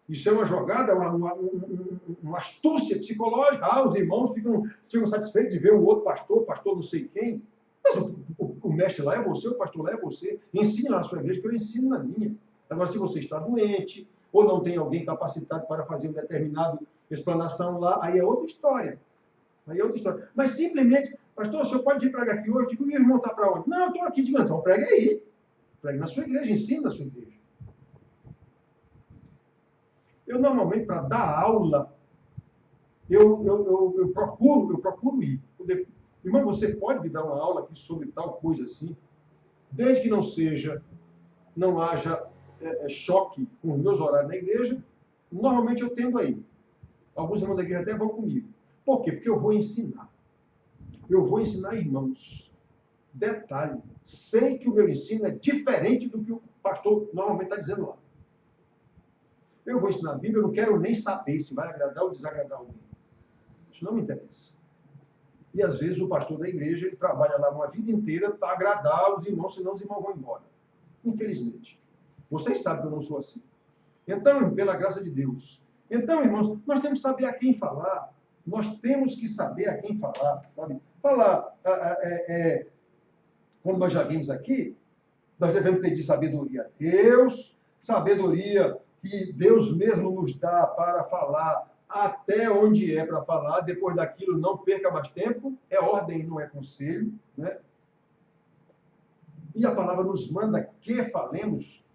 Isso é uma jogada, uma astúcia psicológica. Ah, os irmãos ficam satisfeitos de ver um outro pastor não sei quem. Mas o mestre lá é você, o pastor lá é você. Ensine lá na sua igreja, que eu ensino na minha. Agora, se você está doente, ou não tem alguém capacitado para fazer uma determinada explanação lá, aí é outra história. Aí é outra história. Mas simplesmente, pastor, o senhor pode vir pregar aqui hoje? Digo, e o irmão está para onde? Não, eu estou aqui. Digo, então pregue aí. Pregue na sua igreja, ensine na sua igreja. Eu, normalmente, para dar aula, eu procuro ir. Irmão, você pode me dar uma aula aqui sobre tal coisa assim? Desde que não haja choque com os meus horários na igreja, normalmente eu tendo a ir. Alguns irmãos da igreja até vão comigo. Por quê? Porque eu vou ensinar. Eu vou ensinar irmãos. Detalhe, sei que o meu ensino é diferente do que o pastor normalmente está dizendo lá. Eu vou ensinar a Bíblia, eu não quero nem saber se vai agradar ou desagradar alguém. Isso não me interessa. E às vezes o pastor da igreja, ele trabalha lá uma vida inteira para agradar os irmãos, senão os irmãos vão embora. Infelizmente. Vocês sabem que eu não sou assim. Então, pela graça de Deus. Então, irmãos, nós temos que saber a quem falar. Nós temos que saber a quem falar, sabe? Falar, como nós já vimos aqui, nós devemos pedir sabedoria a Deus, sabedoria que Deus mesmo nos dá para falar até onde é para falar, depois daquilo não perca mais tempo, é ordem, não é conselho, né? E a palavra nos manda que falemos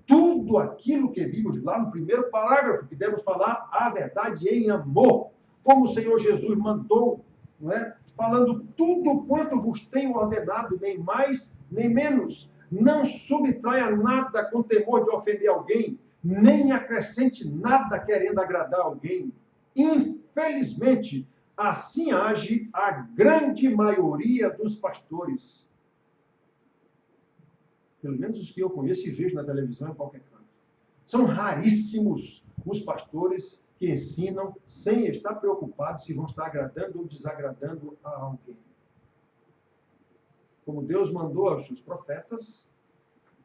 tudo aquilo que vimos lá no primeiro parágrafo, que devemos falar a verdade em amor, como o Senhor Jesus mandou, não é? Falando tudo quanto vos tenho ordenado, nem mais, nem menos. Não subtraia nada com temor de ofender alguém, nem acrescente nada querendo agradar alguém. Infelizmente, assim age a grande maioria dos pastores. Pelo menos os que eu conheço e vejo na televisão em qualquer canto. São raríssimos os pastores que ensinam sem estar preocupados se vão estar agradando ou desagradando a alguém. Como Deus mandou aos seus profetas,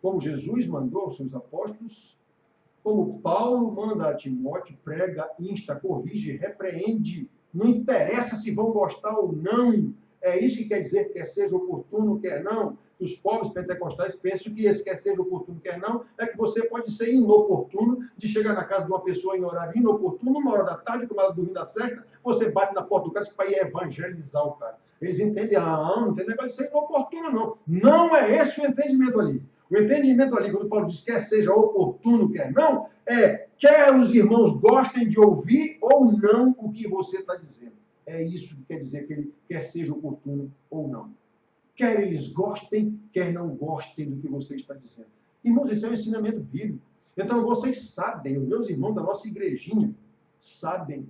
como Jesus mandou aos seus apóstolos, como Paulo manda a Timóteo, prega, insta, corrige, repreende. Não interessa se vão gostar ou não. É isso que quer dizer, quer seja oportuno, quer não. Os pobres pentecostais pensam que esse quer seja oportuno, quer não, é que você pode ser inoportuno, de chegar na casa de uma pessoa em horário inoportuno, uma hora da tarde, como ela dormindo da certa, você bate na porta do cara para ir evangelizar o cara. Eles entendem, não tem negócio de ser inoportuno, não. Não é esse o entendimento ali. O entendimento ali, quando Paulo diz quer seja oportuno, quer não, quer os irmãos gostem de ouvir ou não o que você está dizendo. É isso que quer dizer que ele quer seja oportuno ou não. Quer eles gostem, quer não gostem do que você está dizendo. Irmãos, esse é um ensinamento bíblico. Então, vocês sabem, os meus irmãos da nossa igrejinha sabem.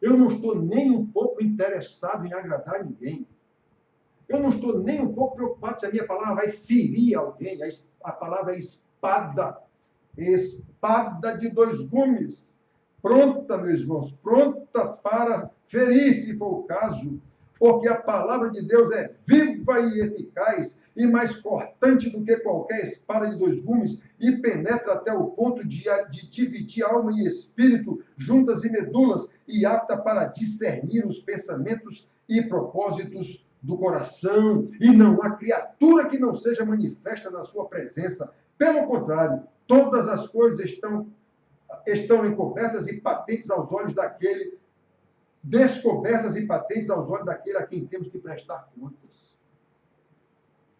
Eu não estou nem um pouco interessado em agradar ninguém. Eu não estou nem um pouco preocupado se a minha palavra vai ferir alguém. A palavra é espada. Espada de dois gumes. Pronta, meus irmãos, pronta para ferir, se for o caso. Porque a palavra de Deus é viva e eficaz e mais cortante do que qualquer espada de dois gumes e penetra até o ponto de dividir alma e espírito, juntas e medulas, e apta para discernir os pensamentos e propósitos do coração. E não há criatura que não seja manifesta na sua presença. Pelo contrário, todas as coisas estão encobertas e patentes aos olhos daquele descobertas e patentes aos olhos daquele a quem temos que prestar contas.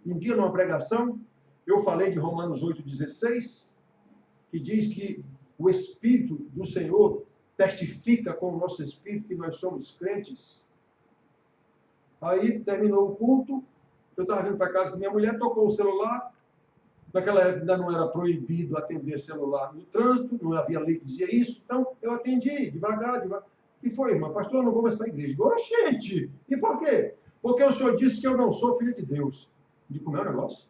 Um dia, numa pregação, eu falei de Romanos 8,16, que diz que o Espírito do Senhor testifica com o nosso Espírito que nós somos crentes. Aí, terminou o culto, eu estava vindo para casa com minha mulher, tocou o celular. Naquela época ainda não era proibido atender celular no trânsito, não havia lei que dizia isso, então eu atendi devagar. E foi, irmã, pastor, eu não vou mais para a igreja. Digo, gente, e por quê? Porque o senhor disse que eu não sou filho de Deus. De comer o negócio?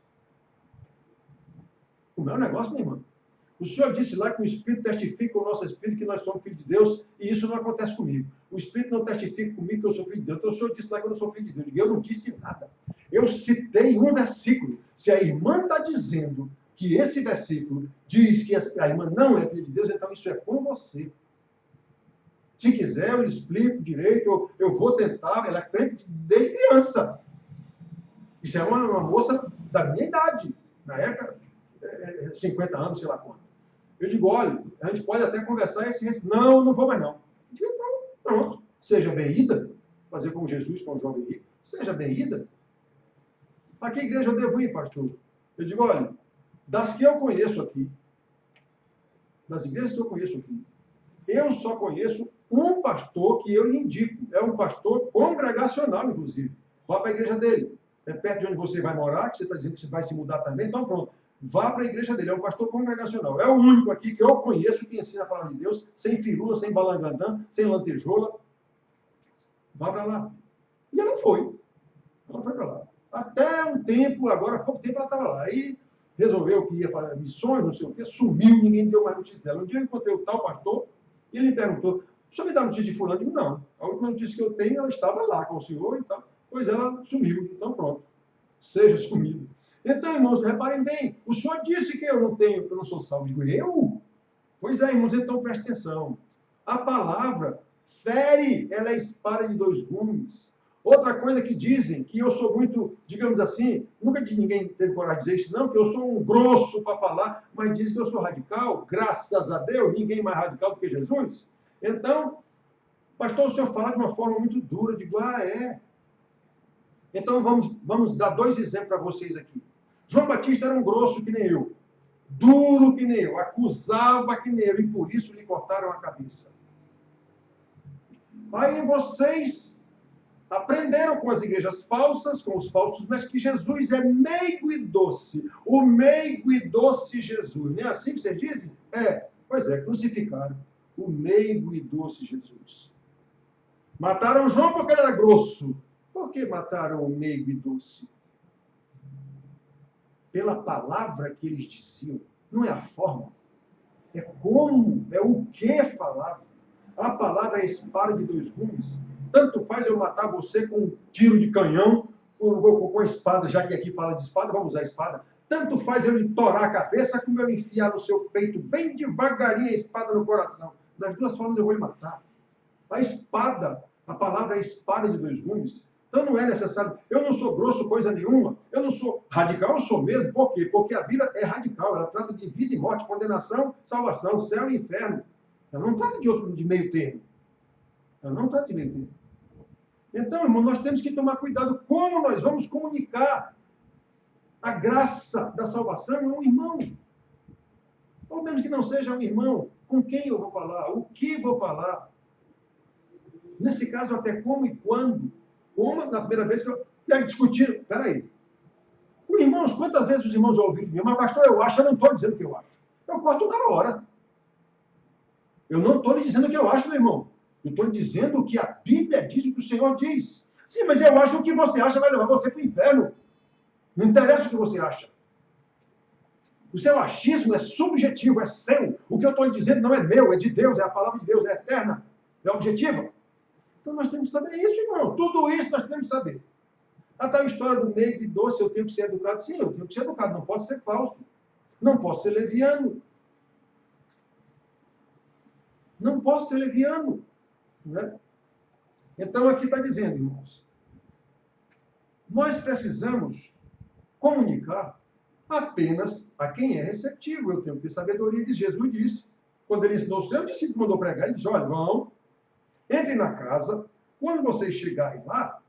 Comer o negócio, minha irmã? O senhor disse lá que o Espírito testifica com o nosso Espírito que nós somos filhos de Deus, e isso não acontece comigo. O Espírito não testifica comigo que eu sou filho de Deus. Então o senhor disse lá que eu não sou filho de Deus. Eu digo, eu não disse nada. Eu citei um versículo. Se a irmã está dizendo que esse versículo diz que a irmã não é filha de Deus, então isso é com você. Se quiser, eu lhe explico direito, eu vou tentar. Ela é crente desde criança. Isso é uma moça da minha idade, na época, 50 anos, sei lá quanto. Eu digo, olha, a gente pode até conversar esse respeito. Não, não vou mais não. Eu digo, então, pronto. Seja bem-ida. Fazer como Jesus com o jovem rico. Seja bem-ida. A que igreja eu devo ir, pastor? Eu digo, olha, das que eu conheço aqui, das igrejas que eu conheço aqui, eu só conheço um pastor que eu lhe indico. É um pastor congregacional, inclusive. Vá para a igreja dele. É perto de onde você vai morar, que você está dizendo que você vai se mudar também, então pronto. Vá para a igreja dele, é um pastor congregacional. É o único aqui que eu conheço que ensina a palavra de Deus, sem firula, sem balangandã, sem lantejola. Vá para lá. E ela foi. Ela foi para lá. Até um tempo, agora há pouco tempo ela estava lá. Aí resolveu que ia fazer missões, não sei o quê, sumiu, ninguém deu mais notícia dela. Um dia eu encontrei o tal pastor e ele me perguntou, o senhor me dá notícia de fulano? Eu digo, não. A última notícia que eu tenho, ela estava lá com o senhor, então, pois ela sumiu. Então pronto. Seja sumido. Então, irmãos, reparem bem, o senhor disse que eu não sou salvo. Digo, eu? Pois é, irmãos, então preste atenção. A palavra fere, ela é espada de dois gumes. Outra coisa que dizem, que eu sou muito, digamos assim, nunca ninguém teve coragem de dizer isso, não, que eu sou um grosso para falar, mas dizem que eu sou radical, graças a Deus, ninguém mais radical do que Jesus. Então, pastor, o senhor fala de uma forma muito dura, eu digo, é. Então, vamos dar dois exemplos para vocês aqui. João Batista era um grosso que nem eu, duro que nem eu, acusava que nem eu, e por isso lhe cortaram a cabeça. Aí vocês aprenderam com as igrejas falsas, com os falsos, mas que Jesus é meigo e doce. O meigo e doce Jesus. Não é assim que vocês dizem? Pois é, crucificaram o meigo e doce Jesus. Mataram João porque ele era grosso. Por que mataram o meigo e doce? Pela palavra que eles diziam. Não é a forma. É como, é o que falavam. A palavra é a espada de dois gumes. Tanto faz eu matar você com um tiro de canhão, com a espada, já que aqui fala de espada, vamos usar a espada. Tanto faz eu lhe torar a cabeça, como eu enfiar no seu peito, bem devagarinho, a espada no coração. Das duas formas eu vou lhe matar. A espada, a palavra é a espada de dois gumes. Então não é necessário. Eu não sou grosso coisa nenhuma. Eu não sou radical, eu sou mesmo. Por quê? Porque a Bíblia é radical. Ela trata de vida e morte, condenação, salvação, céu e inferno. Ela não trata de meio termo. Ela não trata de meio termo. Então, irmão, nós temos que tomar cuidado como nós vamos comunicar a graça da salvação a um irmão. Ou mesmo que não seja um irmão, com quem eu vou falar, o que vou falar. Nesse caso, até como e quando. Como na primeira vez que eu discutir, peraí. Com irmãos, quantas vezes os irmãos já ouviram de mim? Mas, pastor, eu acho, eu não estou dizendo o que eu acho. Eu corto na hora. Eu não estou lhe dizendo o que eu acho, meu irmão. Eu estou lhe dizendo o que a Bíblia diz, o que o Senhor diz. Sim, mas eu acho que o que você acha vai levar você para o inferno. Não interessa o que você acha. O seu achismo é subjetivo, é seu. O que eu estou lhe dizendo não é meu, é de Deus, é a palavra de Deus, é eterna, é objetiva. Então nós temos que saber isso, irmão. Tudo isso nós temos que saber. A tal história do meigo e doce, eu tenho que ser educado. Sim, eu tenho que ser educado, não posso ser falso. Não posso ser leviano. Não posso ser leviano. Né? Então aqui está dizendo, irmãos, nós precisamos comunicar apenas a quem é receptivo. Eu tenho que ter sabedoria, diz Jesus disse. Quando ele ensinou o seu discípulo, mandou pregar, ele disse, olha, vão, Entrem na casa, quando vocês chegarem lá,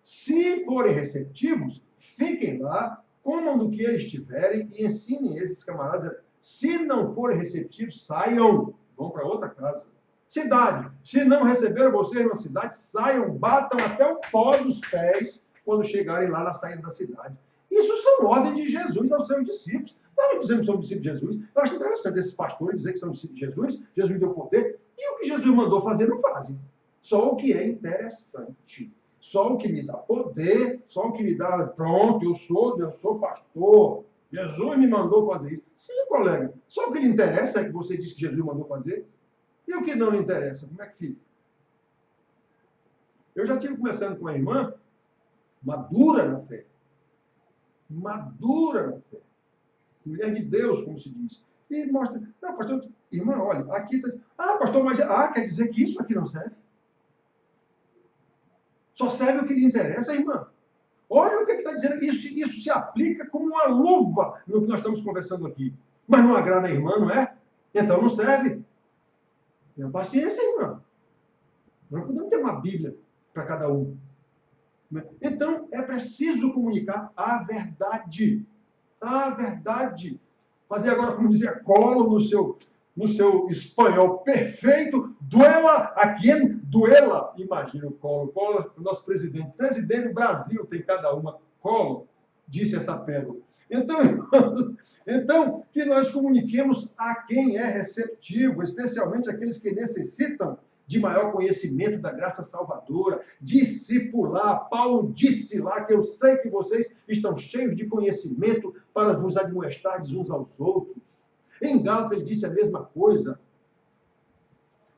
se forem receptivos, fiquem lá, comam do que eles tiverem e ensinem esses camaradas. Se não forem receptivos, saiam, vão para outra casa. Cidade, se não receberam vocês na cidade, saiam, batam até o pó dos pés quando chegarem lá na saída da cidade. Isso são ordens de Jesus aos seus discípulos. Nós não dizemos que somos discípulos de Jesus. Eu acho interessante esses pastores dizer que são discípulos de Jesus, Jesus deu poder, e o que Jesus mandou fazer não fazem. Só o que é interessante. Só o que me dá poder, só o que me dá, pronto, eu sou pastor. Jesus me mandou fazer isso. Sim, colega. Só o que lhe interessa é que você disse que Jesus mandou fazer. E o que não lhe interessa? Como é que fica? Eu já estive conversando com a irmã, madura na fé. Madura na fé. Mulher de Deus, como se diz. E mostra, não, pastor, irmã, olha, aqui está... Ah, pastor, mas quer dizer que isso aqui não serve? Só serve o que lhe interessa, irmã. Olha o que está dizendo. Isso se aplica como uma luva no que nós estamos conversando aqui. Mas não agrada a irmã, não é? Então não serve. Tenha paciência, irmã. Nós não podemos ter uma Bíblia para cada um. Então, é preciso comunicar a verdade. A verdade. Fazer agora, como dizia Collor, no seu espanhol perfeito, duela a quem duela. Imagina o Collor. Collor, o nosso presidente. Presidente do Brasil tem cada uma. Collor disse essa pérola. Então, que nós comuniquemos a quem é receptivo, especialmente aqueles que necessitam de maior conhecimento da graça salvadora, discipular. Paulo disse lá que eu sei que vocês estão cheios de conhecimento para vos admoestardes uns aos outros. Em Gálatas ele disse a mesma coisa.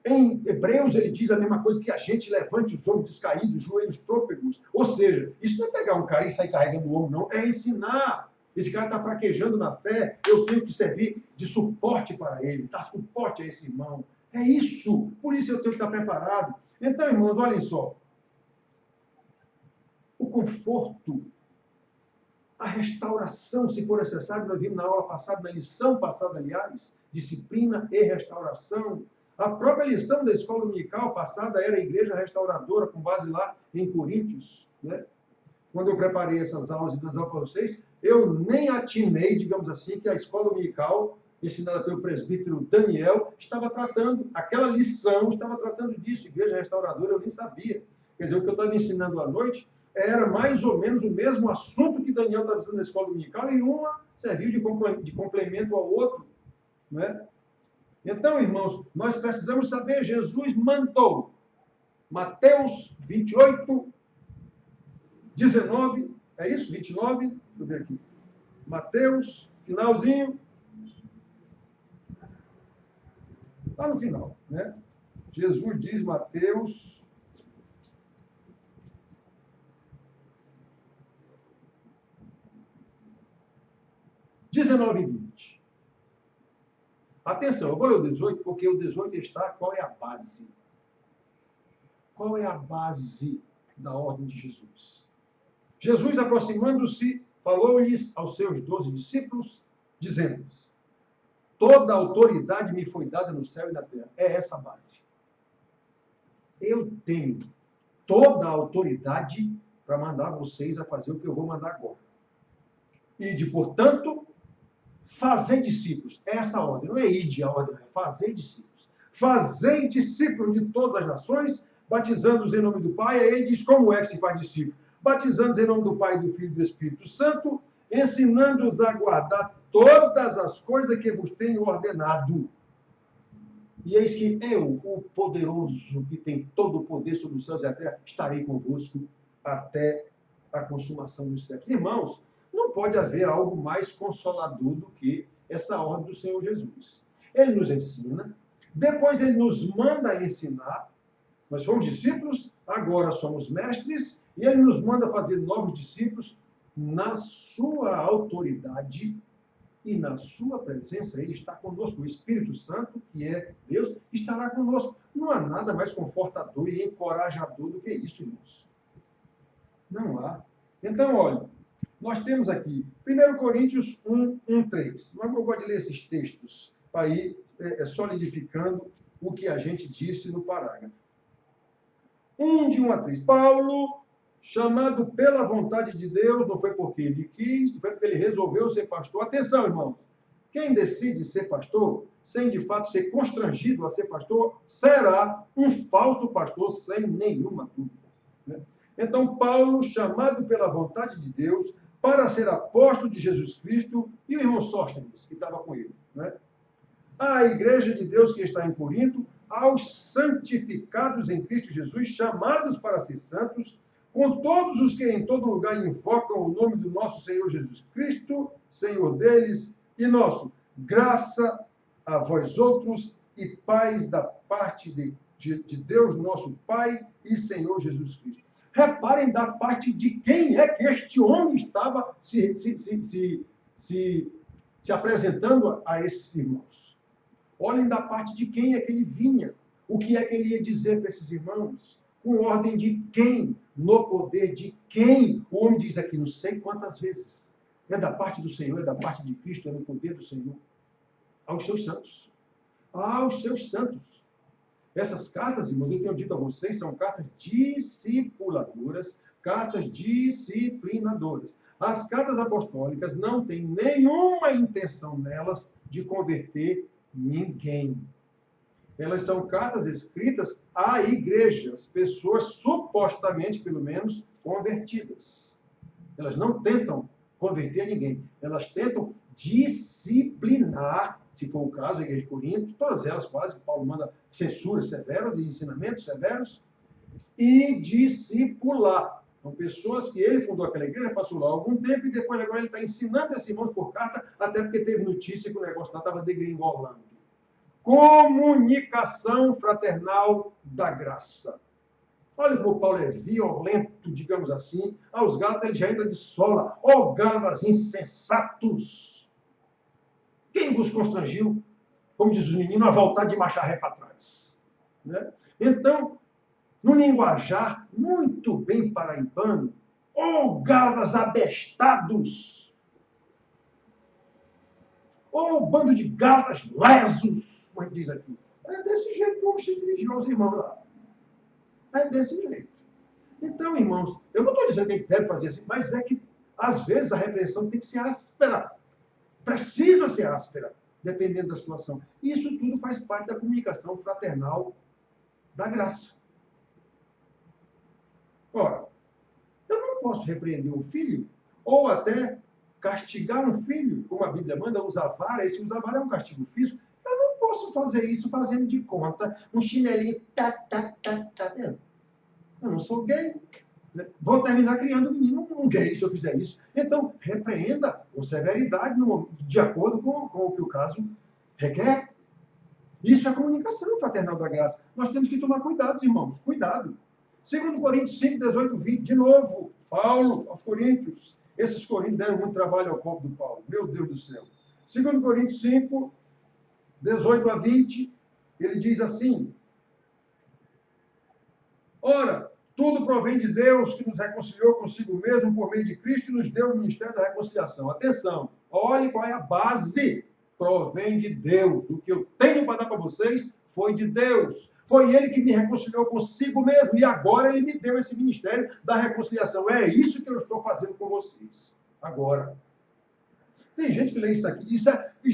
Em Hebreus ele diz a mesma coisa, que a gente levante os ombros descaídos, os joelhos trôpegos. Ou seja, isso não é pegar um cara e sair carregando o ombro, não. É ensinar. Esse cara está fraquejando na fé, eu tenho que servir de suporte para ele, dar suporte a esse irmão. É isso. Por isso eu tenho que estar preparado. Então, irmãos, olhem só. O conforto, a restauração, se for necessário, nós vimos na aula passada, na lição passada, aliás, disciplina e restauração. A própria lição da escola dominical passada era a igreja restauradora, com base lá em Coríntios, né? Quando eu preparei essas aulas e das aulas para vocês, eu nem atinei, digamos assim, que a escola dominical, ensinada pelo presbítero Daniel, estava tratando, aquela lição estava tratando disso, igreja restauradora, eu nem sabia. Quer dizer, o que eu estava ensinando à noite era mais ou menos o mesmo assunto que Daniel estava ensinando na escola dominical, e uma serviu de complemento ao outro, não é? Então, irmãos, nós precisamos saber, Jesus mandou, Mateus 28, 19, é isso? 29? Deixa eu ver aqui. Mateus, finalzinho. Lá no final, né? Jesus diz, Mateus 19 e 20. Atenção, eu vou ler o 18, porque o 18 está, qual é a base? Qual é a base da ordem de Jesus? Jesus, aproximando-se, falou-lhes aos seus 12 discípulos, dizendo-lhes: toda a autoridade me foi dada no céu e na terra. É essa a base. Eu tenho toda a autoridade para mandar vocês a fazer o que eu vou mandar agora. Ide, portanto, fazer discípulos. É essa a ordem. Não é ide a ordem, é fazer discípulos. Fazei discípulos de todas as nações, batizando-os em nome do Pai. Aí ele diz como é que se faz discípulo. Batizando-os em nome do Pai, do Filho e do Espírito Santo, ensinando-os a guardar todas as coisas que vos tenho ordenado. E eis que eu, o poderoso, que tem todo o poder sobre os céus e a terra, estarei convosco até a consumação dos séculos. Irmãos, não pode haver algo mais consolador do que essa ordem do Senhor Jesus. Ele nos ensina, depois ele nos manda ensinar. Nós fomos discípulos, agora somos mestres, e ele nos manda fazer novos discípulos na sua autoridade e na sua presença. Ele está conosco. O Espírito Santo, que é Deus, estará conosco. Não há nada mais confortador e encorajador do que isso, irmãos. Não há. Então, olha, nós temos aqui 1 Coríntios 1, 3. Mas eu gosto de ler esses textos para ir solidificando o que a gente disse no parágrafo. Um de uma atriz. Paulo, chamado pela vontade de Deus, não foi porque ele quis, não foi porque ele resolveu ser pastor. Atenção, irmãos. Quem decide ser pastor, sem de fato ser constrangido a ser pastor, será um falso pastor, sem nenhuma dúvida. Né? Então, Paulo, chamado pela vontade de Deus, para ser apóstolo de Jesus Cristo, e o irmão Sóstenes, que estava com ele. Né? A igreja de Deus que está em Corinto, aos santificados em Cristo Jesus, chamados para ser santos, com todos os que em todo lugar invocam o nome do nosso Senhor Jesus Cristo, Senhor deles e nosso. Graça a vós outros e paz da parte de Deus, nosso Pai e Senhor Jesus Cristo. Reparem da parte de quem é que este homem estava se apresentando a esses irmãos. Olhem da parte de quem é que ele vinha. O que é que ele ia dizer para esses irmãos? Com ordem de quem? No poder de quem? O homem diz aqui, não sei quantas vezes. É da parte do Senhor, é da parte de Cristo, é no poder do Senhor. Aos seus santos. Aos seus santos. Essas cartas, irmãos, eu tenho dito a vocês, são cartas discipuladoras, cartas disciplinadoras. As cartas apostólicas não têm nenhuma intenção nelas de converter ninguém. Elas são cartas escritas a igrejas, pessoas supostamente, pelo menos, convertidas. Elas não tentam converter ninguém. Elas tentam disciplinar, se for o caso, a igreja de Corinto, todas elas quase, Paulo manda censuras severas e ensinamentos severos, e discipular. São pessoas que ele fundou aquela igreja, passou lá algum tempo, e depois agora ele está ensinando esses irmãos por carta, até porque teve notícia que o negócio lá estava degringolando. Comunicação fraternal da graça. Olha como Paulo é violento, digamos assim. Aos Gálatas ele já entra de sola. Ó Gálatas insensatos! Quem vos constrangiu, como diz os meninos, a voltar de marchar ré para trás? Né? Então, no linguajar muito bem paraibano, ó Gálatas abestados! Ó bando de Gálatas lesos! Como a gente diz aqui. É desse jeito que vamos se dirigir aos irmãos lá. É desse jeito. Então, irmãos, eu não estou dizendo que a gente deve fazer assim, mas é que, às vezes, a repreensão tem que ser áspera. Precisa ser áspera, dependendo da situação. E isso tudo faz parte da comunicação fraternal da graça. Ora, eu não posso repreender um filho, ou até castigar um filho, como a Bíblia manda, usar vara, e se usar vara é um castigo físico. Eu não posso fazer isso fazendo de conta um chinelinho, Eu não sou gay. Vou terminar criando um menino um gay se eu fizer isso. Então, repreenda com severidade, de acordo com o que o caso requer. Isso é comunicação fraternal da graça. Nós temos que tomar cuidado, irmãos. Cuidado. 2 Coríntios 5, 18, 20. De novo, Paulo aos Coríntios. Esses coríntios deram muito trabalho ao povo do Paulo. Meu Deus do céu. 2 Coríntios 5, 18 a 20. Ele diz assim: ora, tudo provém de Deus, que nos reconciliou consigo mesmo por meio de Cristo e nos deu o ministério da reconciliação. Atenção, olhe qual é a base. Provém de Deus. O que eu tenho para dar para vocês foi de Deus. Foi Ele que me reconciliou consigo mesmo. E agora Ele me deu esse ministério da reconciliação. É isso que eu estou fazendo com vocês. Agora. Tem gente que lê isso aqui. Isso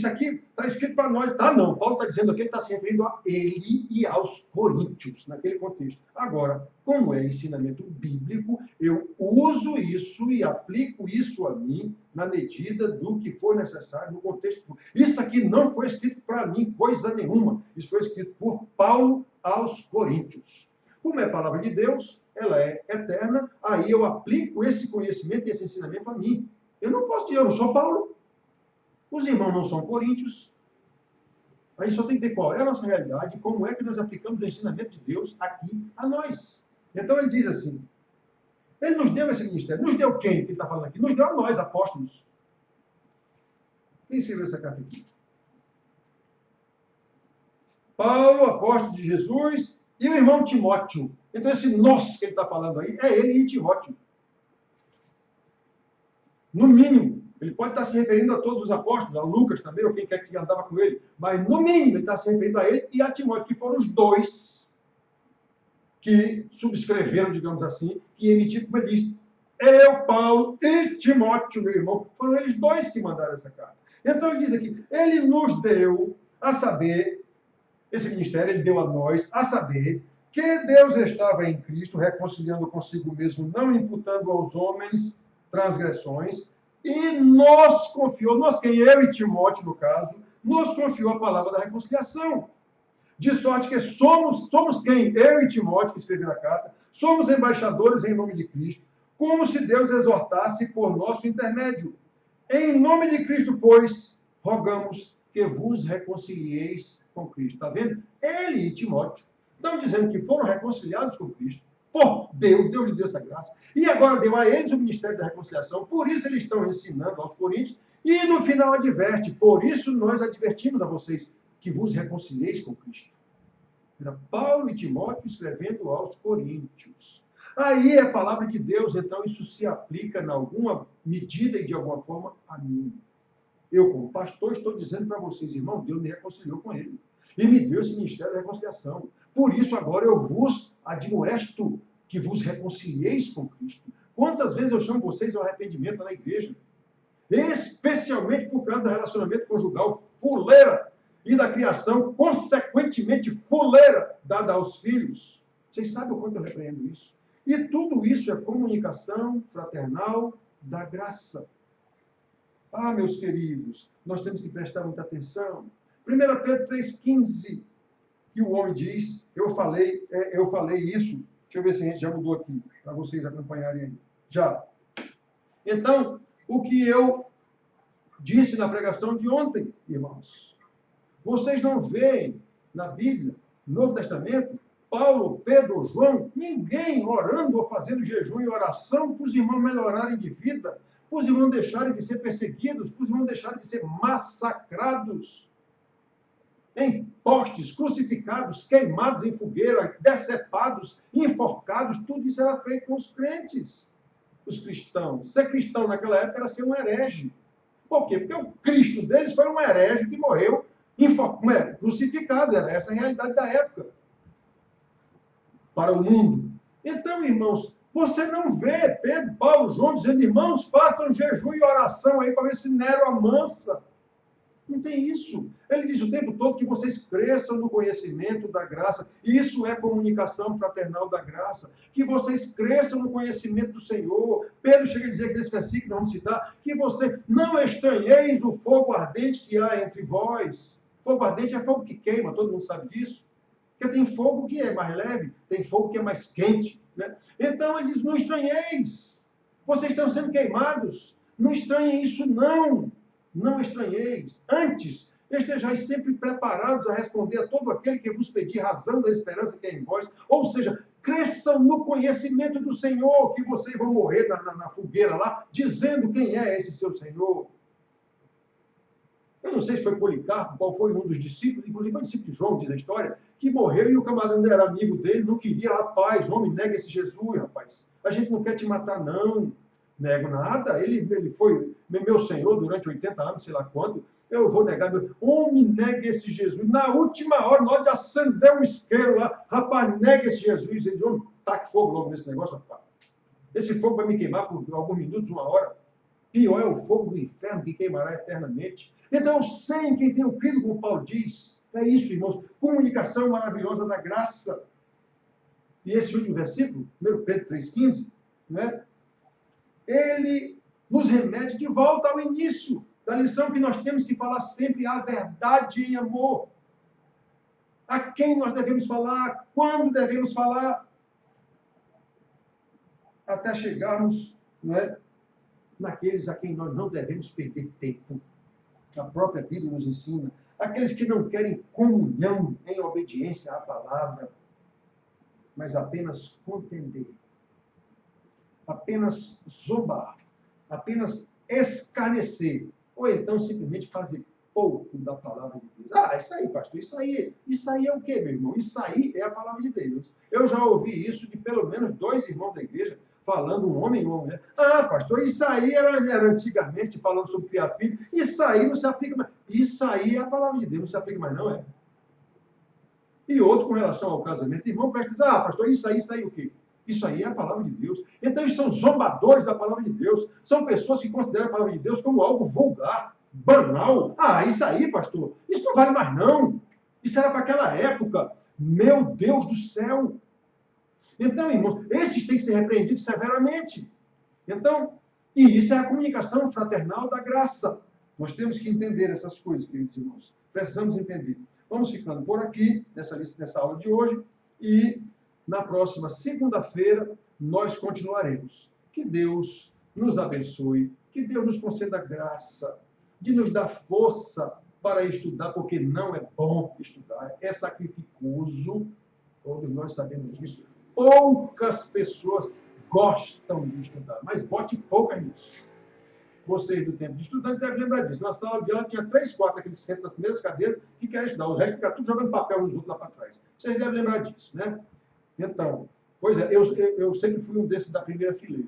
aqui está escrito para nós. Tá, não. Paulo está dizendo que ele está se referindo a ele e aos coríntios, naquele contexto. Agora, como é ensinamento bíblico, eu uso isso e aplico isso a mim na medida do que for necessário no contexto. Isso aqui não foi escrito para mim, coisa nenhuma. Isso foi escrito por Paulo aos coríntios. Como é a palavra de Deus, ela é eterna, aí eu aplico esse conhecimento e esse ensinamento a mim. Eu não posso dizer, eu não sou Paulo. Os irmãos não são coríntios. A gente só tem que ver qual é a nossa realidade e como é que nós aplicamos o ensinamento de Deus aqui a nós. Então ele diz assim, ele nos deu esse ministério. Nos deu quem que ele está falando aqui? Nos deu a nós, apóstolos. Quem escreveu essa carta aqui? Paulo, apóstolo de Jesus, e o irmão Timóteo. Então esse nós que ele está falando aí, é ele e Timóteo. No mínimo. Ele pode estar se referindo a todos os apóstolos, a Lucas também, ou quem quer que andava com ele. Mas, no mínimo, ele está se referindo a ele e a Timóteo, que foram os dois que subscreveram, digamos assim, que emitiram, como ele disse, eu, Paulo e Timóteo, meu irmão, foram eles dois que mandaram essa carta. Então ele diz aqui, ele nos deu a saber, esse ministério ele deu a nós a saber que Deus estava em Cristo, reconciliando consigo mesmo, não imputando aos homens transgressões, e nos confiou, nós quem? Eu e Timóteo, no caso, nos confiou a palavra da reconciliação. De sorte que somos quem? Eu e Timóteo, que escrevi na carta, somos embaixadores em nome de Cristo, como se Deus exortasse por nosso intermédio. Em nome de Cristo, pois, rogamos que vos reconcilieis com Cristo. Está vendo? Ele e Timóteo estão dizendo que foram reconciliados com Cristo. Por Deus lhe deu essa graça. E agora deu a eles o ministério da reconciliação. Por isso eles estão ensinando aos coríntios. E no final adverte, por isso nós advertimos a vocês que vos reconcilieis com Cristo. Era Paulo e Timóteo escrevendo aos coríntios. Aí é a palavra de Deus, então isso se aplica em alguma medida e de alguma forma a mim. Eu, como pastor, estou dizendo para vocês, irmão, Deus me reconciliou com ele. E me deu esse ministério da reconciliação. Por isso, agora eu vos admoesto que vos reconcilieis com Cristo. Quantas vezes eu chamo vocês ao arrependimento na igreja? Especialmente por causa do relacionamento conjugal fuleira e da criação, consequentemente, fuleira dada aos filhos. Vocês sabem o quanto eu repreendo isso? E tudo isso é comunicação fraternal da graça. Ah, meus queridos, nós temos que prestar muita atenção. 1 Pedro 3,15, que o homem diz, eu falei isso, deixa eu ver se a gente já mudou aqui, para vocês acompanharem aí. Já. Então, o que eu disse na pregação de ontem, irmãos, vocês não veem na Bíblia, no Novo Testamento, Paulo, Pedro, João, ninguém orando ou fazendo jejum e oração para os irmãos melhorarem de vida, para os irmãos deixarem de ser perseguidos, para os irmãos deixarem de ser massacrados em postes, crucificados, queimados em fogueira, decepados, enforcados, tudo isso era feito com os crentes, os cristãos. Ser cristão naquela época era ser um herege. Por quê? Porque o Cristo deles foi um herege que morreu crucificado, era essa a realidade da época para o mundo. Então, irmãos, você não vê Pedro, Paulo, João dizendo, irmãos, façam jejum e oração aí para ver se Nero amansa. Não tem isso. Ele diz o tempo todo que vocês cresçam no conhecimento da graça. Isso é comunicação fraternal da graça. Que vocês cresçam no conhecimento do Senhor. Pedro chega a dizer que nesse versículo, vamos citar, que você não estranheis o fogo ardente que há entre vós. Fogo ardente é fogo que queima, todo mundo sabe disso. Porque tem fogo que é mais leve, tem fogo que é mais quente. Né? Então ele diz, não estranheis. Vocês estão sendo queimados. Não estranhem isso, não. Não estranheis. Antes, estejais sempre preparados a responder a todo aquele que vos pedir razão da esperança que é em vós. Ou seja, cresçam no conhecimento do Senhor, que vocês vão morrer na fogueira lá, dizendo quem é esse seu Senhor. Eu não sei se foi Policarpo, qual foi um dos discípulos, inclusive foi o discípulo de João, diz a história, que morreu e o camarada era amigo dele, não queria, rapaz, homem, nega esse Jesus, rapaz. A gente não quer te matar, não. Nego nada, ele foi meu Senhor durante 80 anos, sei lá quanto, eu vou negar, homem, nega esse Jesus. Na última hora, na hora de acender um isqueiro lá, rapaz, nega esse Jesus. Ele diz, homem, taque fogo logo nesse negócio, rapaz. Esse fogo vai me queimar por alguns minutos, uma hora. Pior é o fogo do inferno que queimará eternamente. Então, eu sei em quem tenho crido, como Paulo diz. É isso, irmãos. Comunicação maravilhosa da graça. E esse último versículo, 1 Pedro 3,15, né? Ele nos remete de volta ao início da lição que nós temos que falar sempre a verdade em amor. A quem nós devemos falar, quando devemos falar, até chegarmos, não é, naqueles a quem nós não devemos perder tempo. A própria Bíblia nos ensina. Aqueles que não querem comunhão em obediência à palavra, mas apenas contender, apenas zombar, apenas escarnecer, ou então simplesmente fazer pouco da palavra de Deus. Ah, isso aí, pastor, isso aí é o quê, meu irmão? Isso aí é a palavra de Deus. Eu já ouvi isso de pelo menos 2 irmãos da igreja, falando um homem e uma mulher. Ah, pastor, isso aí era antigamente, falando sobre criar filho, isso aí não se aplica mais. Isso aí é a palavra de Deus, não se aplica mais, não é? E outro com relação ao casamento. Irmão, presta atenção, pastor, isso aí o quê? Isso aí é a palavra de Deus. Então, eles são zombadores da palavra de Deus. São pessoas que consideram a palavra de Deus como algo vulgar, banal. Isso aí, pastor, isso não vale mais não. Isso era para aquela época. Meu Deus do céu. Então, irmãos, esses têm que ser repreendidos severamente. Então, e isso é a comunicação fraternal da graça. Nós temos que entender essas coisas, queridos irmãos. Precisamos entender. Vamos ficando por aqui, nessa aula de hoje, e na próxima segunda-feira nós continuaremos. Que Deus nos abençoe, que Deus nos conceda graça, de nos dar força para estudar, porque não é bom estudar, é sacrificoso, todos nós sabemos disso. Poucas pessoas gostam de estudar, mas bote poucas nisso. Vocês do tempo de estudante devem lembrar disso. Na sala de aula tinha 3, 4 aqueles que sentam nas primeiras cadeiras que querem estudar. O resto fica tudo jogando papel nos outros lá para trás. Vocês devem lembrar disso, né? Então, pois é, eu sempre fui um desses da primeira fileira.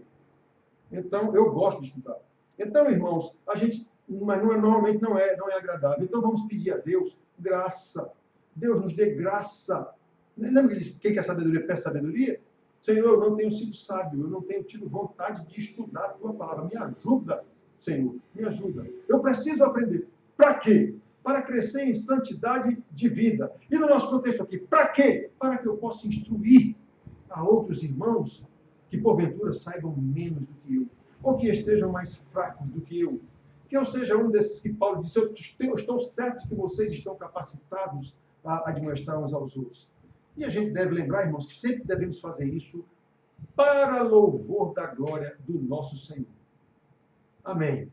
Então, eu gosto de estudar. Então, irmãos, a gente, mas normalmente não é agradável. Então, vamos pedir a Deus graça. Deus nos dê graça. Lembra que diz, quem quer sabedoria, peça sabedoria? Senhor, eu não tenho sido sábio, eu não tenho tido vontade de estudar a tua palavra. Me ajuda, Senhor, me ajuda. Eu preciso aprender. Para quê? Para crescer em santidade de vida. E no nosso contexto aqui, para quê? Para que eu possa instruir a outros irmãos que porventura saibam menos do que eu, ou que estejam mais fracos do que eu. Que eu seja um desses que Paulo disse, eu estou certo que vocês estão capacitados a admoestar uns aos outros. E a gente deve lembrar, irmãos, que sempre devemos fazer isso para louvor da glória do nosso Senhor. Amém.